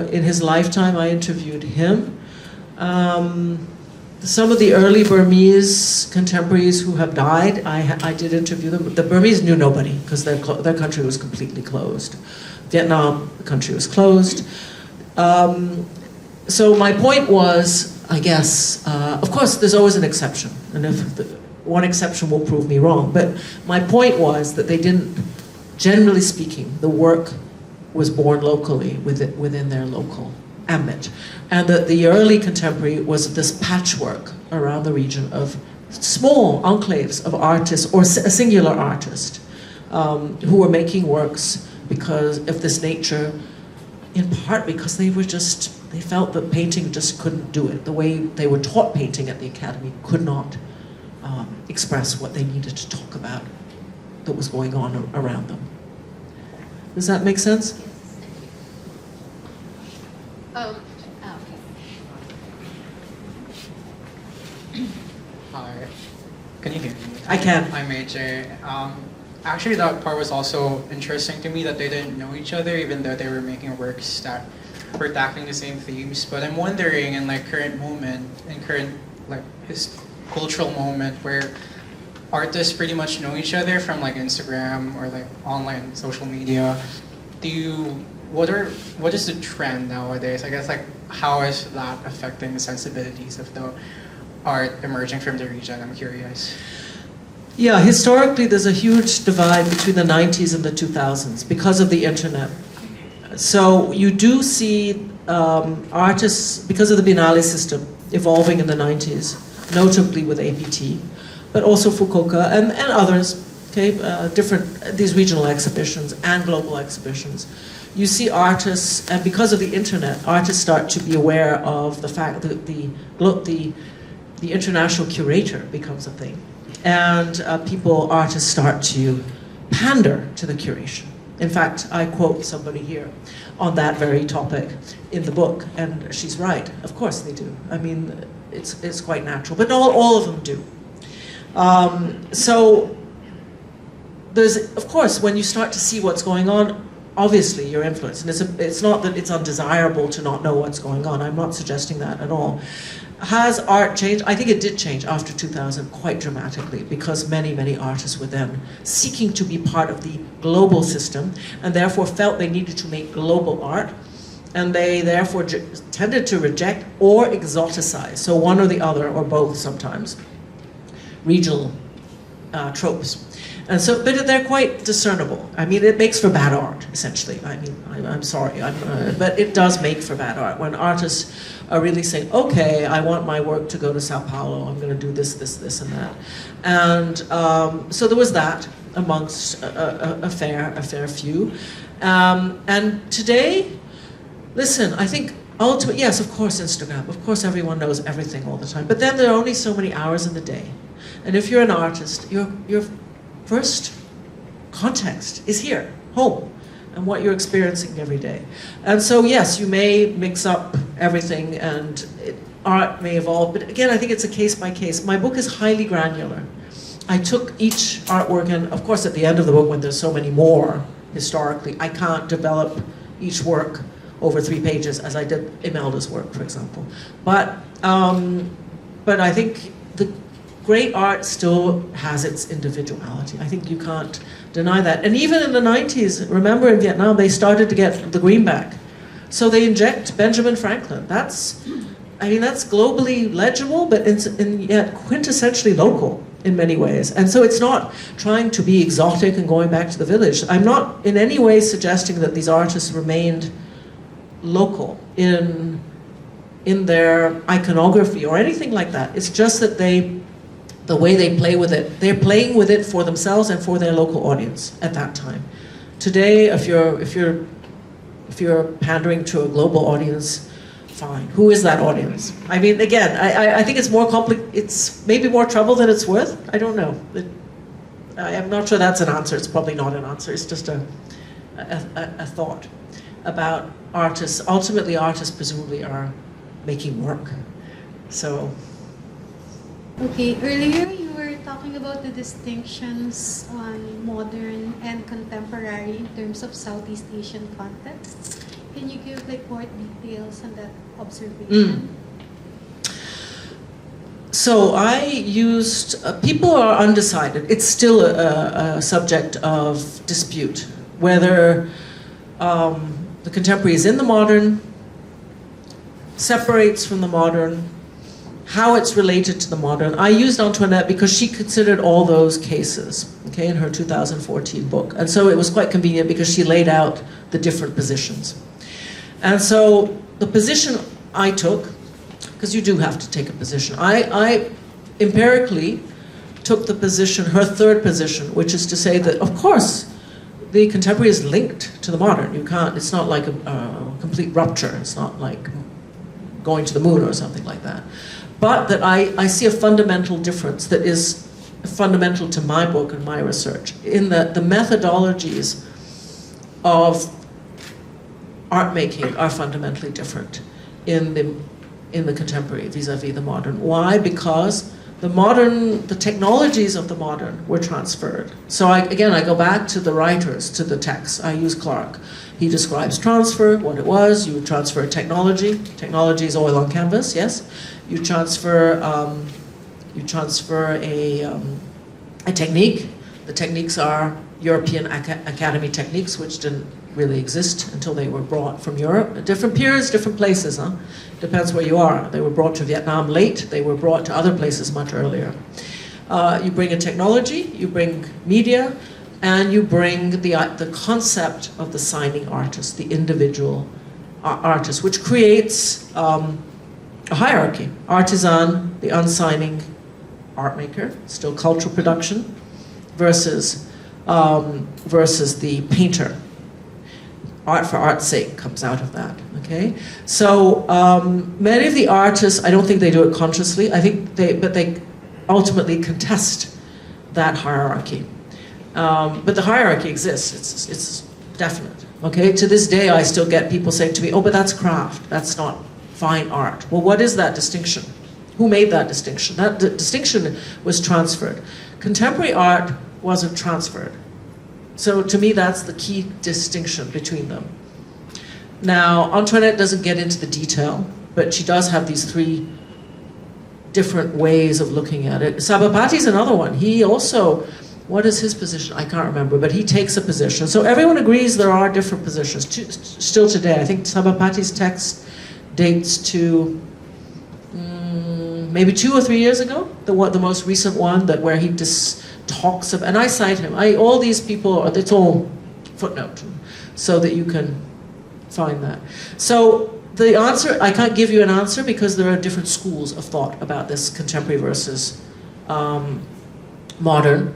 in his lifetime, I interviewed him. Some of the early Burmese contemporaries who have died, I did interview them. The Burmese knew nobody because their country was completely closed. Vietnam, the country was closed. So my point was, I guess, of course, there's always an exception, and one exception will prove me wrong. But my point was that they didn't, generally speaking, the work was born locally within their local ambit, and that the early contemporary was this patchwork around the region of small enclaves of artists, or a singular artist, who were making works because of this nature, in part because they felt that painting just couldn't do it. The way they were taught painting at the academy could not express what they needed to talk about that was going on around them. Does that make sense? Okay. Hi. Can you hear me? I can. I'm AJ. Actually, that part was also interesting to me, that they didn't know each other, even though they were making works that were tackling the same themes. But I'm wondering, in like current like his cultural moment, where artists pretty much know each other from like Instagram or like online social media, what is the trend nowadays? I guess, like, how is that affecting the sensibilities of the art emerging from the region? I'm curious. Yeah, historically there's a huge divide between the 90s and the 2000s because of the internet. So you do see artists, because of the Biennale system, evolving in the 90s, notably with APT, but also Fukuoka and others, okay, these regional exhibitions and global exhibitions. You see artists, and because of the internet, artists start to be aware of the fact that the international curator becomes a thing. And artists start to pander to the curation. In fact, I quote somebody here on that very topic in the book, and she's right. Of course they do. I mean, it's quite natural, but all of them do. So there's, of course, when you start to see what's going on, obviously you're influenced. And it's not that it's undesirable to not know what's going on. I'm not suggesting that at all. Has art changed? I think it did change after 2000 quite dramatically, because many, many artists were then seeking to be part of the global system and therefore felt they needed to make global art, and they therefore tended to reject or exoticize, so one or the other, or both sometimes, regional tropes. And so, but they're quite discernible. I mean, it makes for bad art, essentially. I mean, I'm sorry, but it does make for bad art when artists are really saying, okay, I want my work to go to Sao Paulo, I'm going to do this, this, this, and that. And so there was that amongst a fair few. And today, listen, I think ultimately, yes, of course, Instagram, of course everyone knows everything all the time, but then there are only so many hours in the day. And if you're an artist, your first context is here, home, and what you're experiencing every day. And so yes, you may mix up everything and art may evolve, but again, I think it's a case by case. My book is highly granular. I took each artwork, and of course at the end of the book, when there's so many more historically, I can't develop each work over 3 pages as I did Imelda's work, for example. But I think the great art still has its individuality. I think you can't deny that. And even in the 90s, remember in Vietnam, they started to get the greenback. So they inject Benjamin Franklin. That's globally legible, but yet quintessentially local in many ways. And so it's not trying to be exotic and going back to the village. I'm not in any way suggesting that these artists remained local in their iconography or anything like that. It's just that the way they play with it, they're playing with it for themselves and for their local audience at that time. Today, if you're pandering to a global audience, fine. Who is that audience? I mean, again, I think it's more it's maybe more trouble than it's worth. I don't know. I'm not sure that's an answer. It's probably not an answer. It's just a thought about artists. Ultimately, artists presumably are making work. So. Okay, earlier you were talking about the distinctions on modern and contemporary in terms of Southeast Asian contexts. Can you give like more details on that observation? So I used, people are undecided. It's still a subject of dispute, whether the contemporary is in the modern, separates from the modern, how it's related to the modern. I used Antoinette because she considered all those cases, okay, in her 2014 book. And so it was quite convenient because she laid out the different positions. And so the position I took, because you do have to take a position, empirically took the position, her third position, which is to say that, of course, the contemporary is linked to the modern. You can't, it's not like a complete rupture. It's not like going to the moon or something like that. But that I see a fundamental difference that is fundamental to my book and my research, in that the methodologies of art making are fundamentally different in the contemporary vis-a-vis the modern. Why? Because the technologies of the modern were transferred. So again, I go back to the writers, to the text. I use Clarke. He describes transfer, what it was. You transfer technology. Technology is oil on canvas, yes. You transfer a technique. The techniques are European Academy techniques, which didn't really exist until they were brought from Europe. At different periods, different places, huh? Depends where you are. They were brought to Vietnam late. They were brought to other places much earlier. You bring a technology, you bring media, and you bring the concept of the signing artist, the individual artist, which creates a hierarchy. Artisan, the unsigning art maker, still cultural production, versus the painter. Art for art's sake comes out of that, okay? So many of the artists, I don't think they do it consciously, but they ultimately contest that hierarchy. But the hierarchy exists, it's definite, okay? To this day, I still get people saying to me, oh, but that's craft, that's not fine art. Well, what is that distinction? Who made that distinction? That distinction was transferred. Contemporary art wasn't transferred. So to me, that's the key distinction between them. Now, Antoinette doesn't get into the detail, but she does have these three different ways of looking at it. Sabapati's another one. He also, what is his position? I can't remember, but he takes a position. So everyone agrees there are different positions. Still today, I think Sabapati's text dates to maybe 2 or 3 years ago, the most recent one, where he talks of, and I cite him. All these people, it's all footnote, so that you can find that. So the answer, I can't give you an answer because there are different schools of thought about this contemporary versus modern.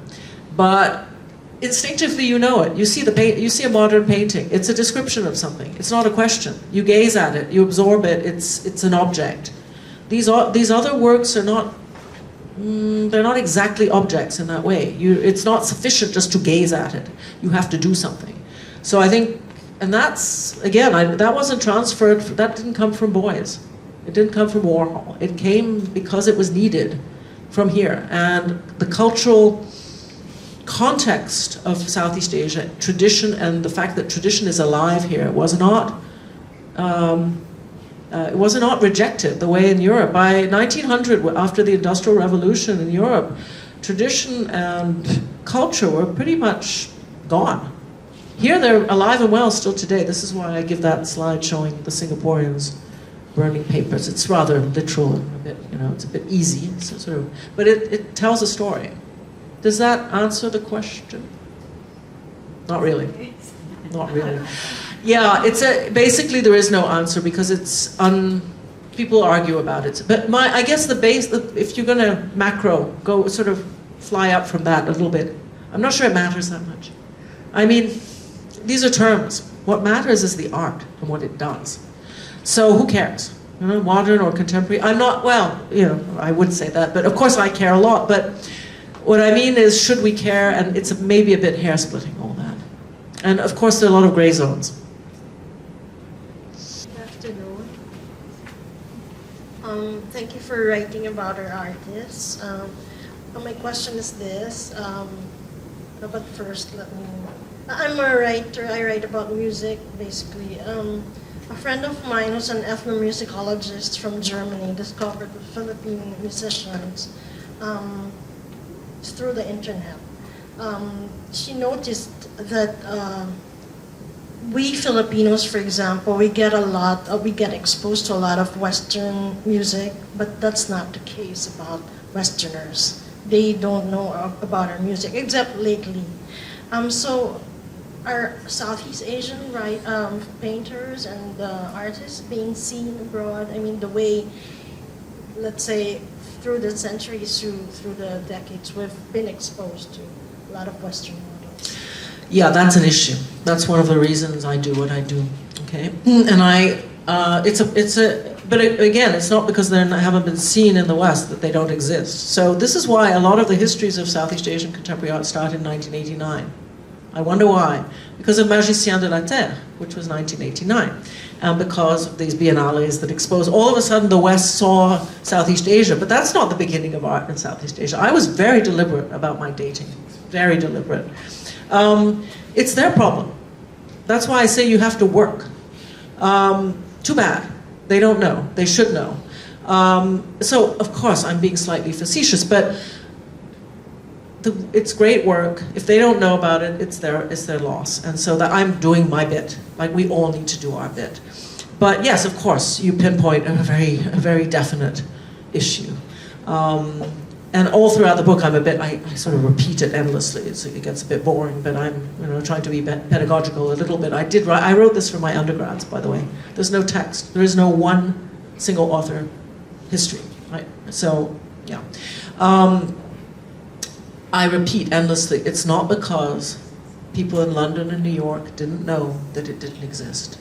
But instinctively, you know it. You see a modern painting. It's a description of something. It's not a question. You gaze at it. You absorb it. It's an object. These other works are not. They're not exactly objects in that way. It's not sufficient just to gaze at it. You have to do something. So I think, and that's, again, that wasn't transferred, that didn't come from Beuys. It didn't come from Warhol. It came because it was needed from here. And the cultural context of Southeast Asia, tradition, and the fact that tradition is alive here was not rejected the way in Europe. By 1900, after the Industrial Revolution in Europe, tradition and culture were pretty much gone. Here they're alive and well still today. This is why I give that slide showing the Singaporeans burning papers. It's rather literal and a bit, it's a bit easy. But it tells a story. Does that answer the question? Not really. Not really. Yeah, basically there is no answer because people argue about it. But I guess if you're going to go sort of fly up from that a little bit, I'm not sure it matters that much. I mean, these are terms. What matters is the art and what it does. So who cares? Modern or contemporary? I would say that, but of course I care a lot. But what I mean is, should we care? And it's maybe a bit hair-splitting, all that. And of course there are a lot of gray zones. Thank you for writing about our artists. My question is this, but first I'm a writer, I write about music basically. A friend of mine who's an ethnomusicologist from Germany discovered the Philippine musicians through the internet. She noticed that we Filipinos, for example, we get exposed to a lot of Western music, but that's not the case about Westerners. They don't know about our music, except lately. So are Southeast Asian painters and artists being seen abroad? I mean, the way, let's say, through the centuries, through the decades, we've been exposed to a lot of Western models. Yeah, that's an issue. That's one of the reasons I do what I do. Okay, and but again, it's not because they haven't been seen in the West that they don't exist. So this is why a lot of the histories of Southeast Asian contemporary art started in 1989. I wonder why. Because of Magicien de la Terre, which was 1989. And because of these biennales that exposed, all of a sudden the West saw Southeast Asia, but that's not the beginning of art in Southeast Asia. I was very deliberate about my dating, very deliberate. It's their problem. That's why I say you have to work. Too bad. They don't know. They should know. So, of course, I'm being slightly facetious, but it's great work. If they don't know about it, it's their loss. And so that I'm doing my bit. Like, we all need to do our bit. But yes, of course, you pinpoint a very definite issue. And all throughout the book, I sort of repeat it endlessly. It gets a bit boring, but I'm trying to be pedagogical a little bit. I wrote this for my undergrads, by the way. There's no text. There is no one single author history. Right? So, yeah. I repeat endlessly, it's not because people in London and New York didn't know that it didn't exist.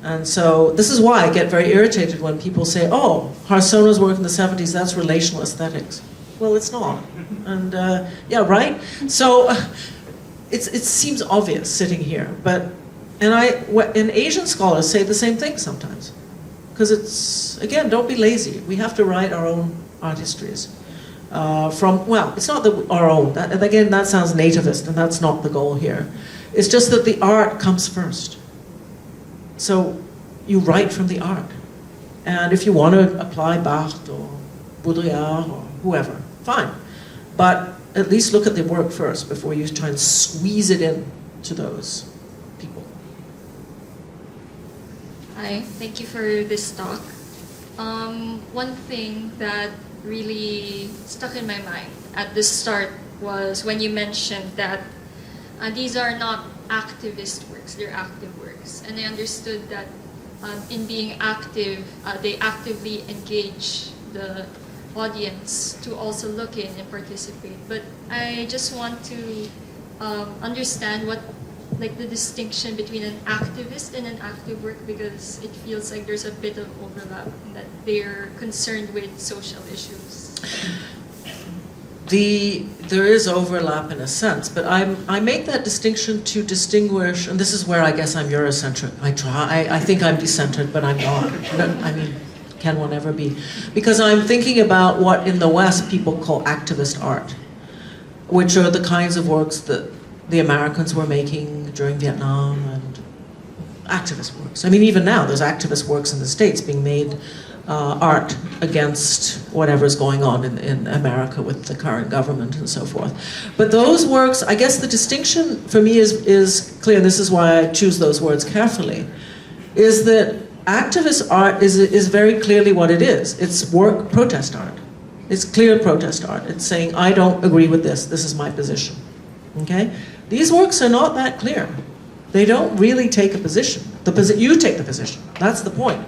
And so this is why I get very irritated when people say, oh, Harsono's work in the 70s, that's relational aesthetics. Well, it's not. And yeah, right? So it seems obvious sitting here, and Asian scholars say the same thing sometimes. Because again, don't be lazy. We have to write our own art histories. It's not our own. And again, that sounds nativist, and that's not the goal here. It's just that the art comes first. So you write from the art. And if you want to apply Barthes or Baudrillard or whoever, fine. But at least look at the work first before you try and squeeze it in to those people. Hi, thank you for this talk. One thing that really stuck in my mind at the start was when you mentioned that these are not activist works, they're active works. And I understood that in being active, they actively engage the audience to also look in and participate. But I just want to understand what, like, the distinction between an activist and an active work, because it feels like there's a bit of overlap in that they're concerned with social issues. There is overlap in a sense, but I make that distinction to distinguish, and this is where I guess I'm Eurocentric. I think I'm decentered, but I'm not. I mean, can one ever be? Because I'm thinking about what in the West people call activist art, which are the kinds of works that the Americans were making during Vietnam, and activist works. I mean, even now, there's activist works in the States being made, art against whatever's going on in America with the current government and so forth. But those works, I guess the distinction for me is clear, and this is why I choose those words carefully, is that activist art is very clearly what it is. It's protest art. It's clear protest art. It's saying, I don't agree with this is my position. Okay? These works are not that clear. They don't really take a position. You take the position. That's the point.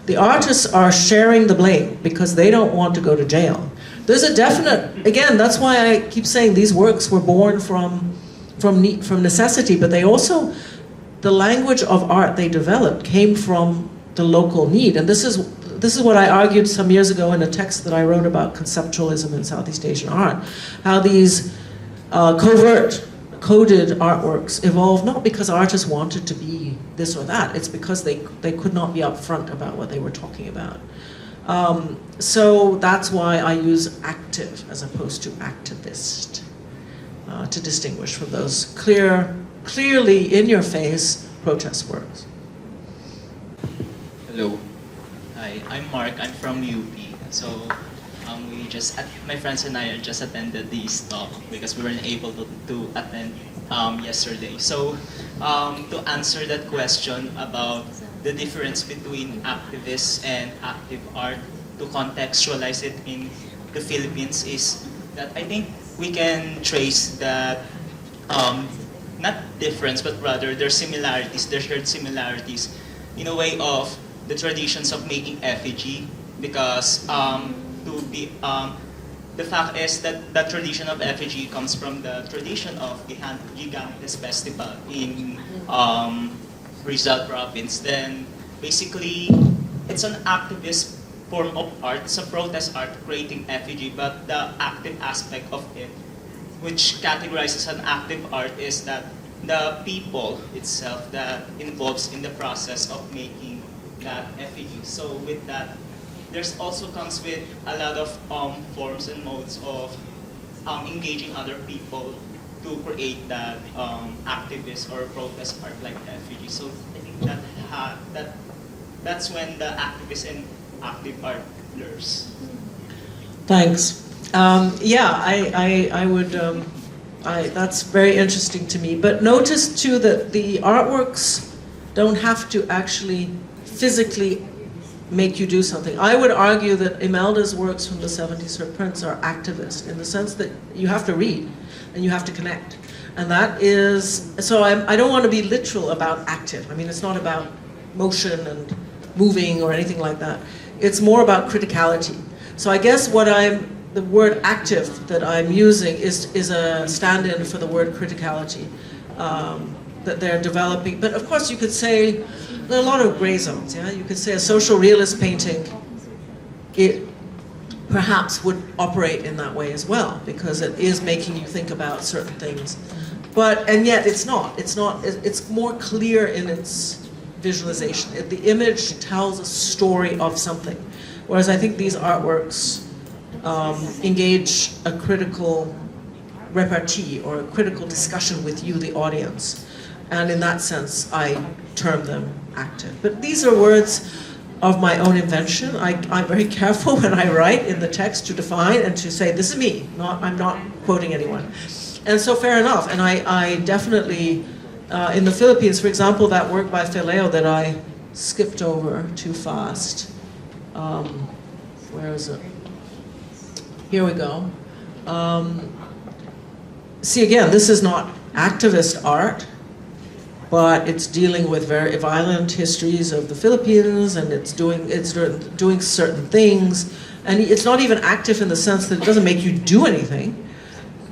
The artists are sharing the blame because they don't want to go to jail. There's a definite, again, that's why I keep saying these works were born from necessity, but they also, the language of art they developed came from the local need. And this is what I argued some years ago in a text that I wrote about conceptualism in Southeast Asian art, how these coded artworks evolved not because artists wanted to be this or that, it's because they could not be upfront about what they were talking about. So that's why I use active as opposed to activist, to distinguish from those clearly in-your-face protest works. Hello. Hi, I'm Mark. I'm from UP. So my friends and I just attended this talk because we weren't able to attend yesterday. So to answer that question about the difference between activists and active art, to contextualize it in the Philippines, is that I think we can trace that, not difference, but rather their similarities, their shared similarities in a way of the traditions of making effigy, because to be. The fact is that the tradition of effigy comes from the tradition of Gigantes Festival in Rizal province. Then basically, it's an activist form of art. It's a protest art creating effigy, but the active aspect of it, which categorizes an active art, is that the people itself that involves in the process of making that effigy. So with that, there's also comes with a lot of forms and modes of engaging other people to create that activist or protest art like the effigy. So I think that's when the activist and active art blurs. Thanks. Yeah, I would. That's very interesting to me. But notice too that the artworks don't have to actually physically make you do something. I would argue that Imelda's works from the 70s, her prints, are activist in the sense that you have to read and you have to connect. And that is, so I don't want to be literal about active. I mean, it's not about motion and moving or anything like that. It's more about criticality. So I guess the word active that I'm using is a stand-in for the word criticality that they're developing. But of course you could say, there are a lot of gray zones, yeah? You could say a social realist painting, it perhaps would operate in that way as well, because it is making you think about certain things. And yet it's more clear in its visualization. The image tells a story of something. Whereas I think these artworks engage a critical repartee or a critical discussion with you, the audience. And in that sense, I term them active. But these are words of my own invention. I'm very careful when I write in the text to define and to say, this is me, I'm not quoting anyone. And so fair enough. And I definitely, in the Philippines, for example, that work by Fileo that I skipped over too fast. Where is it? Here we go. See, again, this is not activist art, but it's dealing with very violent histories of the Philippines, and it's doing certain things. And it's not even active in the sense that it doesn't make you do anything,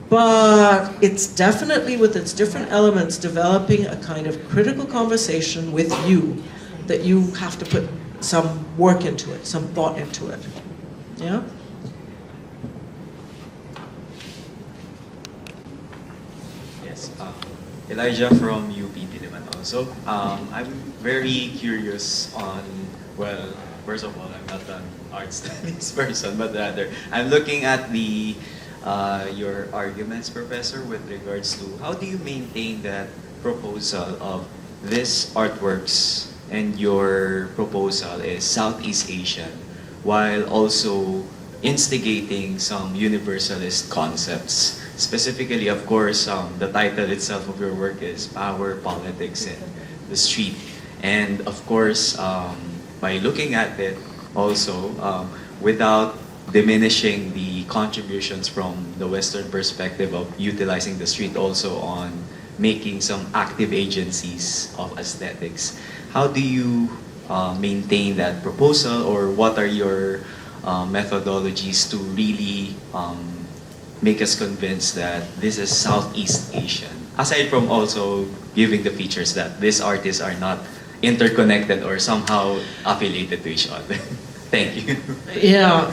but it's definitely, with its different elements, developing a kind of critical conversation with you that you have to put some work into it, some thought into it. Yeah? Yes, Elijah from UP naman also. I'm very curious on, well, first of all, I'm not an art studies person, but rather I'm looking at your arguments, Professor, with regards to how do you maintain that proposal of this artworks and your proposal is Southeast Asian, while also instigating some universalist concepts. Specifically, of course, the title itself of your work is Power, Politics, and the Street. And of course, by looking at it also, without diminishing the contributions from the Western perspective of utilizing the street also on making some active agencies of aesthetics. How do you maintain that proposal, or what are your methodologies to really make us convinced that this is Southeast Asian? Aside from also giving the features that these artists are not interconnected or somehow affiliated to each other. Thank you. Yeah,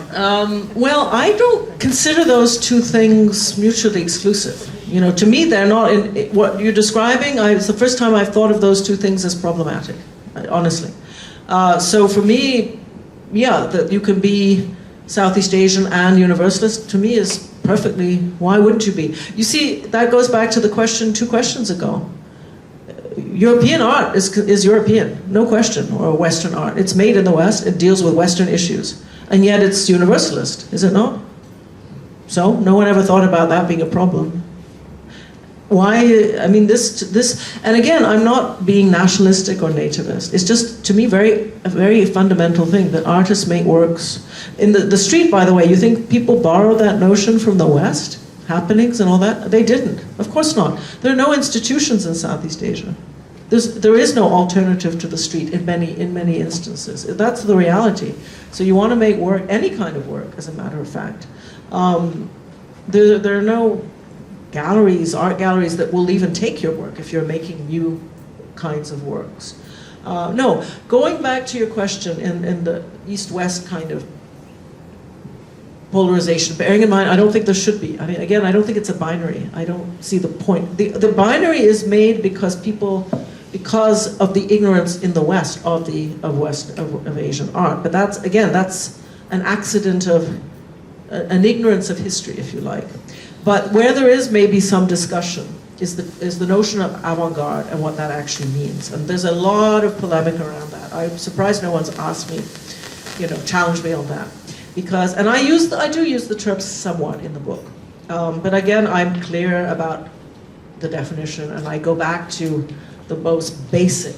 well, I don't consider those two things mutually exclusive. You know, to me, they're not, what you're describing, it's the first time I've thought of those two things as problematic, honestly. So for me, yeah, that you can be Southeast Asian and Universalist, to me is perfectly, why wouldn't you be? You see, that goes back to the question 2 questions ago. European art is European, no question, or Western art. It's made in the West, it deals with Western issues, and yet it's universalist, is it not? So, no one ever thought about that being a problem. Why, I mean, this, and again, I'm not being nationalistic or nativist. It's just, to me, a very fundamental thing that artists make works. In the street, by the way, you think people borrowed that notion from the West? Happenings and all that? They didn't. Of course not. There are no institutions in Southeast Asia. there is no alternative to the street in many instances. That's the reality. So you want to make work, any kind of work, as a matter of fact. There are no galleries, art galleries, that will even take your work if you're making new kinds of works. No, going back to your question in the East-West kind of polarization, bearing in mind, I don't think there should be. I mean, again, I don't think it's a binary. I don't see the point. The binary is made because of the ignorance in the West of Asian art. But that's an accident of an ignorance of history, if you like. But where there is maybe some discussion is the notion of avant-garde and what that actually means. And there's a lot of polemic around that. I'm surprised no one's asked me, challenged me on that. Because, and I do use the term somewhat in the book. But again, I'm clear about the definition, and I go back to the most basic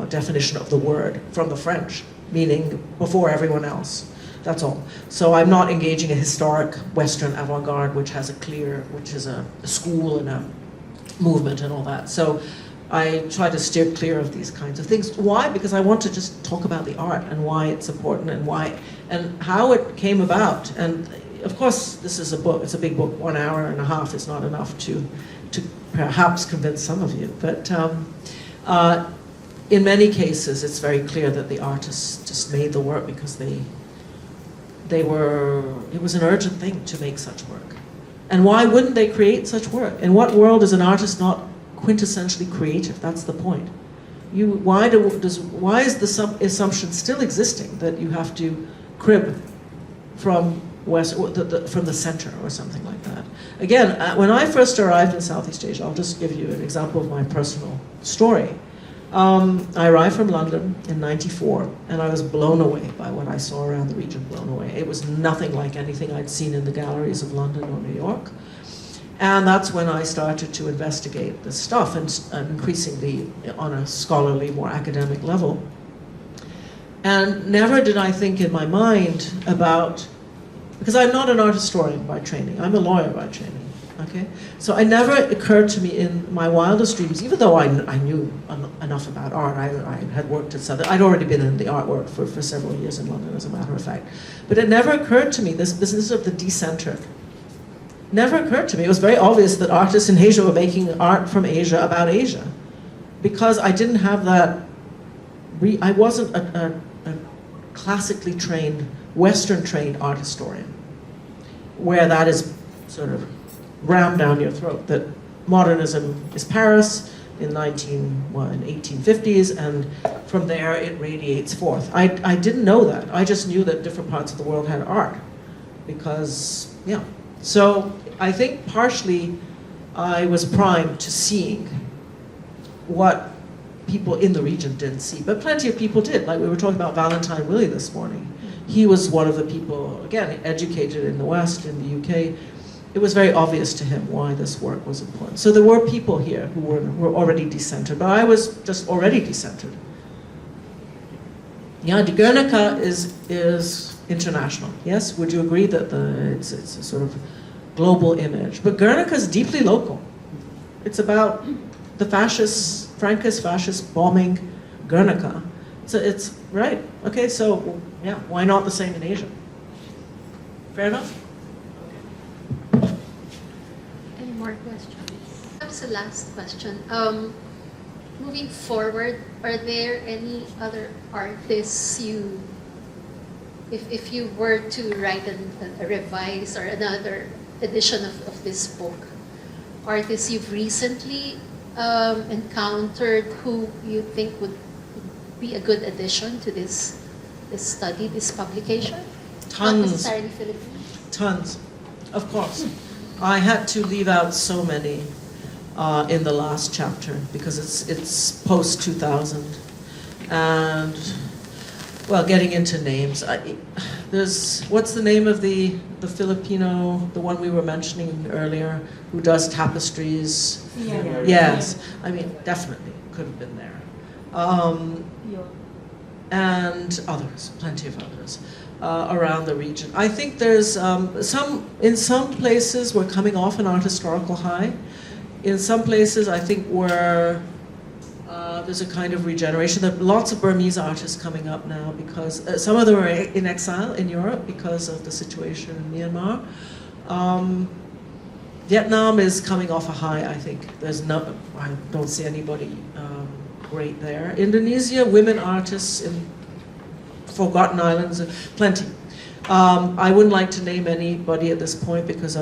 definition of the word from the French, meaning before everyone else. That's all. So I'm not engaging a historic Western avant-garde, which is a school and a movement and all that. So I try to steer clear of these kinds of things. Why? Because I want to just talk about the art and why it's important and how it came about. And of course, this is a book. It's a big book. 1 hour and a half is not enough to perhaps convince some of you. But in many cases, it's very clear that the artists just made the work because it was an urgent thing to make such work. And why wouldn't they create such work? In what world is an artist not quintessentially creative? That's the point. Why is the assumption still existing that you have to crib from from the center or something like that? Again, when I first arrived in Southeast Asia, I'll just give you an example of my personal story. I arrived from London in '94, and I was blown away by what I saw around the region, blown away. It was nothing like anything I'd seen in the galleries of London or New York. And that's when I started to investigate this stuff, and increasingly on a scholarly, more academic level. And never did I think in my mind about, because I'm not an art historian by training, I'm a lawyer by training. Okay, so it never occurred to me in my wildest dreams, even though I knew enough about art. I had worked at Southern. I'd already been in the artwork for several years in London, as a matter of fact. But it never occurred to me, this business of the decentered. Never occurred to me. It was very obvious that artists in Asia were making art from Asia about Asia, because I didn't have that. I wasn't a classically trained, Western trained art historian, where that is sort of rammed down your throat, that modernism is Paris in 1850s, and from there it radiates forth. I didn't know that. I just knew that different parts of the world had art, because, yeah. So I think partially I was primed to seeing what people in the region didn't see, but plenty of people did. Like we were talking about Valentine Willie this morning. He was one of the people, again, educated in the West, in the UK. It was very obvious to him why this work was important. So there were people here who were already decentered, but I was just already decentered. Yeah, the Guernica is international. Yes, would you agree that it's a sort of global image? But Guernica is deeply local. It's about the Francoist fascist bombing Guernica. So it's right. Okay, so yeah, why not the same in Asia? Fair enough? Any more questions? That's the last question. Moving forward, are there any other artists if you were to write a revise or another edition of this book, artists you've recently encountered who you think would be a good addition to this study, this publication? Not Tons. necessarily Philippines. Tons, of course. I had to leave out so many in the last chapter because it's post 2000, and well, getting into names. There's what's the name of the Filipino, the one we were mentioning earlier, who does tapestries? Yeah. Yes, I mean definitely could have been there, and others, plenty of others. Around the region. I think there's in some places we're coming off an art historical high. In some places I think we're There's a kind of regeneration. There are lots of Burmese artists coming up now because some of them are in exile in Europe because of the situation in Myanmar. Vietnam is coming off a high, I think. I don't see anybody great there. Indonesia, women artists in forgotten islands, plenty. I wouldn't like to name anybody at this point because,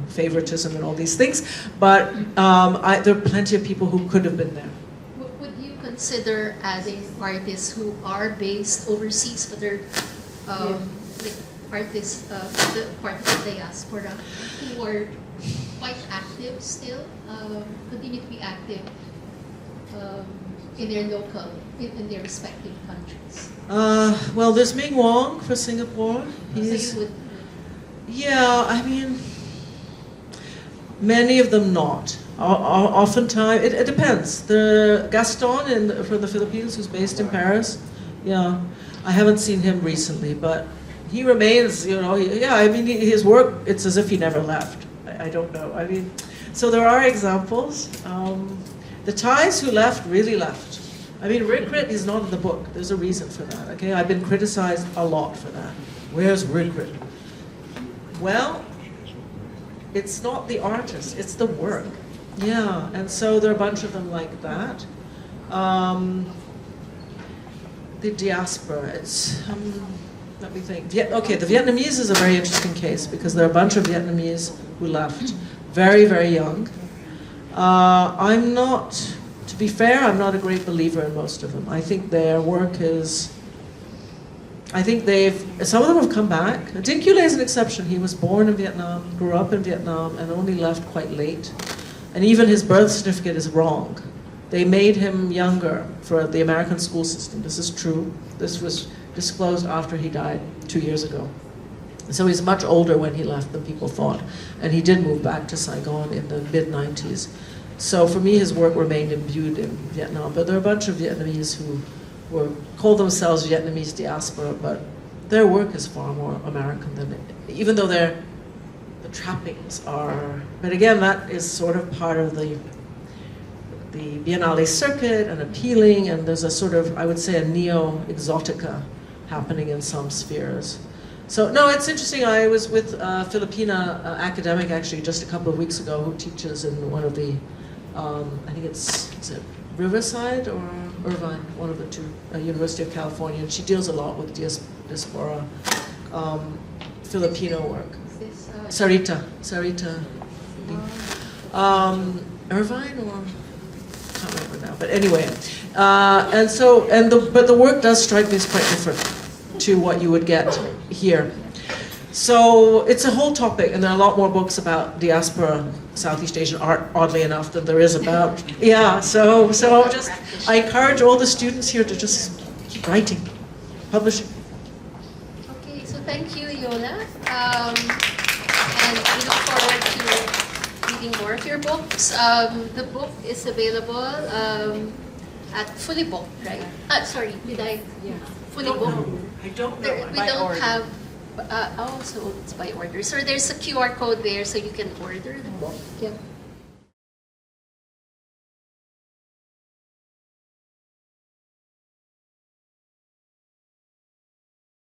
favoritism and all these things, but there are plenty of people who could have been there. Would you consider adding artists who are based overseas, but they're like artists the part of the diaspora who are quite active still, continue to be active in their local, in their respective countries? Well, there's Ming Wong for Singapore. So you would, Yeah, I mean, many of them not. Oftentimes, it depends. The Gaston from the Philippines, who's based in Paris, yeah, I haven't seen him recently, but he remains, his work, it's as if he never left. I don't know. I mean, so there are examples. The Thais who left really left. I mean, Rikrit is not in the book. There's a reason for that, okay? I've been criticized a lot for that. Where's Rikrit? Well, it's not the artist, it's the work. Yeah, and so there are a bunch of them like that. The diaspora, let me think. Okay, the Vietnamese is a very interesting case because there are a bunch of Vietnamese who left very, very young. To be fair, I'm not a great believer in most of them. I think their work some of them have come back. Dinh Q. Lê is an exception. He was born in Vietnam, grew up in Vietnam, and only left quite late. And even his birth certificate is wrong. They made him younger for the American school system. This is true. This was disclosed after he died 2 years ago. So he's much older when he left than people thought. And he did move back to Saigon in the mid-90s. So for me, his work remained imbued in Vietnam. But there are a bunch of Vietnamese who call themselves Vietnamese diaspora, but their work is far more American than even though the trappings are. But again, that is sort of part of the Biennale circuit and appealing, and there's a sort of, I would say, a neo-exotica happening in some spheres. So, no, it's interesting. I was with a Filipina academic, actually, just a couple of weeks ago, who teaches in one of the, I think is it Riverside or Irvine, one of the two, University of California, and she deals a lot with diaspora Filipino work. Sarita. Irvine or I can't remember now, but anyway, but the work does strike me as quite different to what you would get here. So it's a whole topic, and there are a lot more books about diaspora Southeast Asian art, oddly enough, than there is about, so I encourage all the students here to just keep writing, publishing. okay, so thank you, Iola. And we look forward to reading more of your books. The book is available at Fully Booked, right? Sorry, did I? Yeah. Fully Booked. I don't know. We don't have. So it's by order. So there's a QR code there, so you can order the book. Yeah.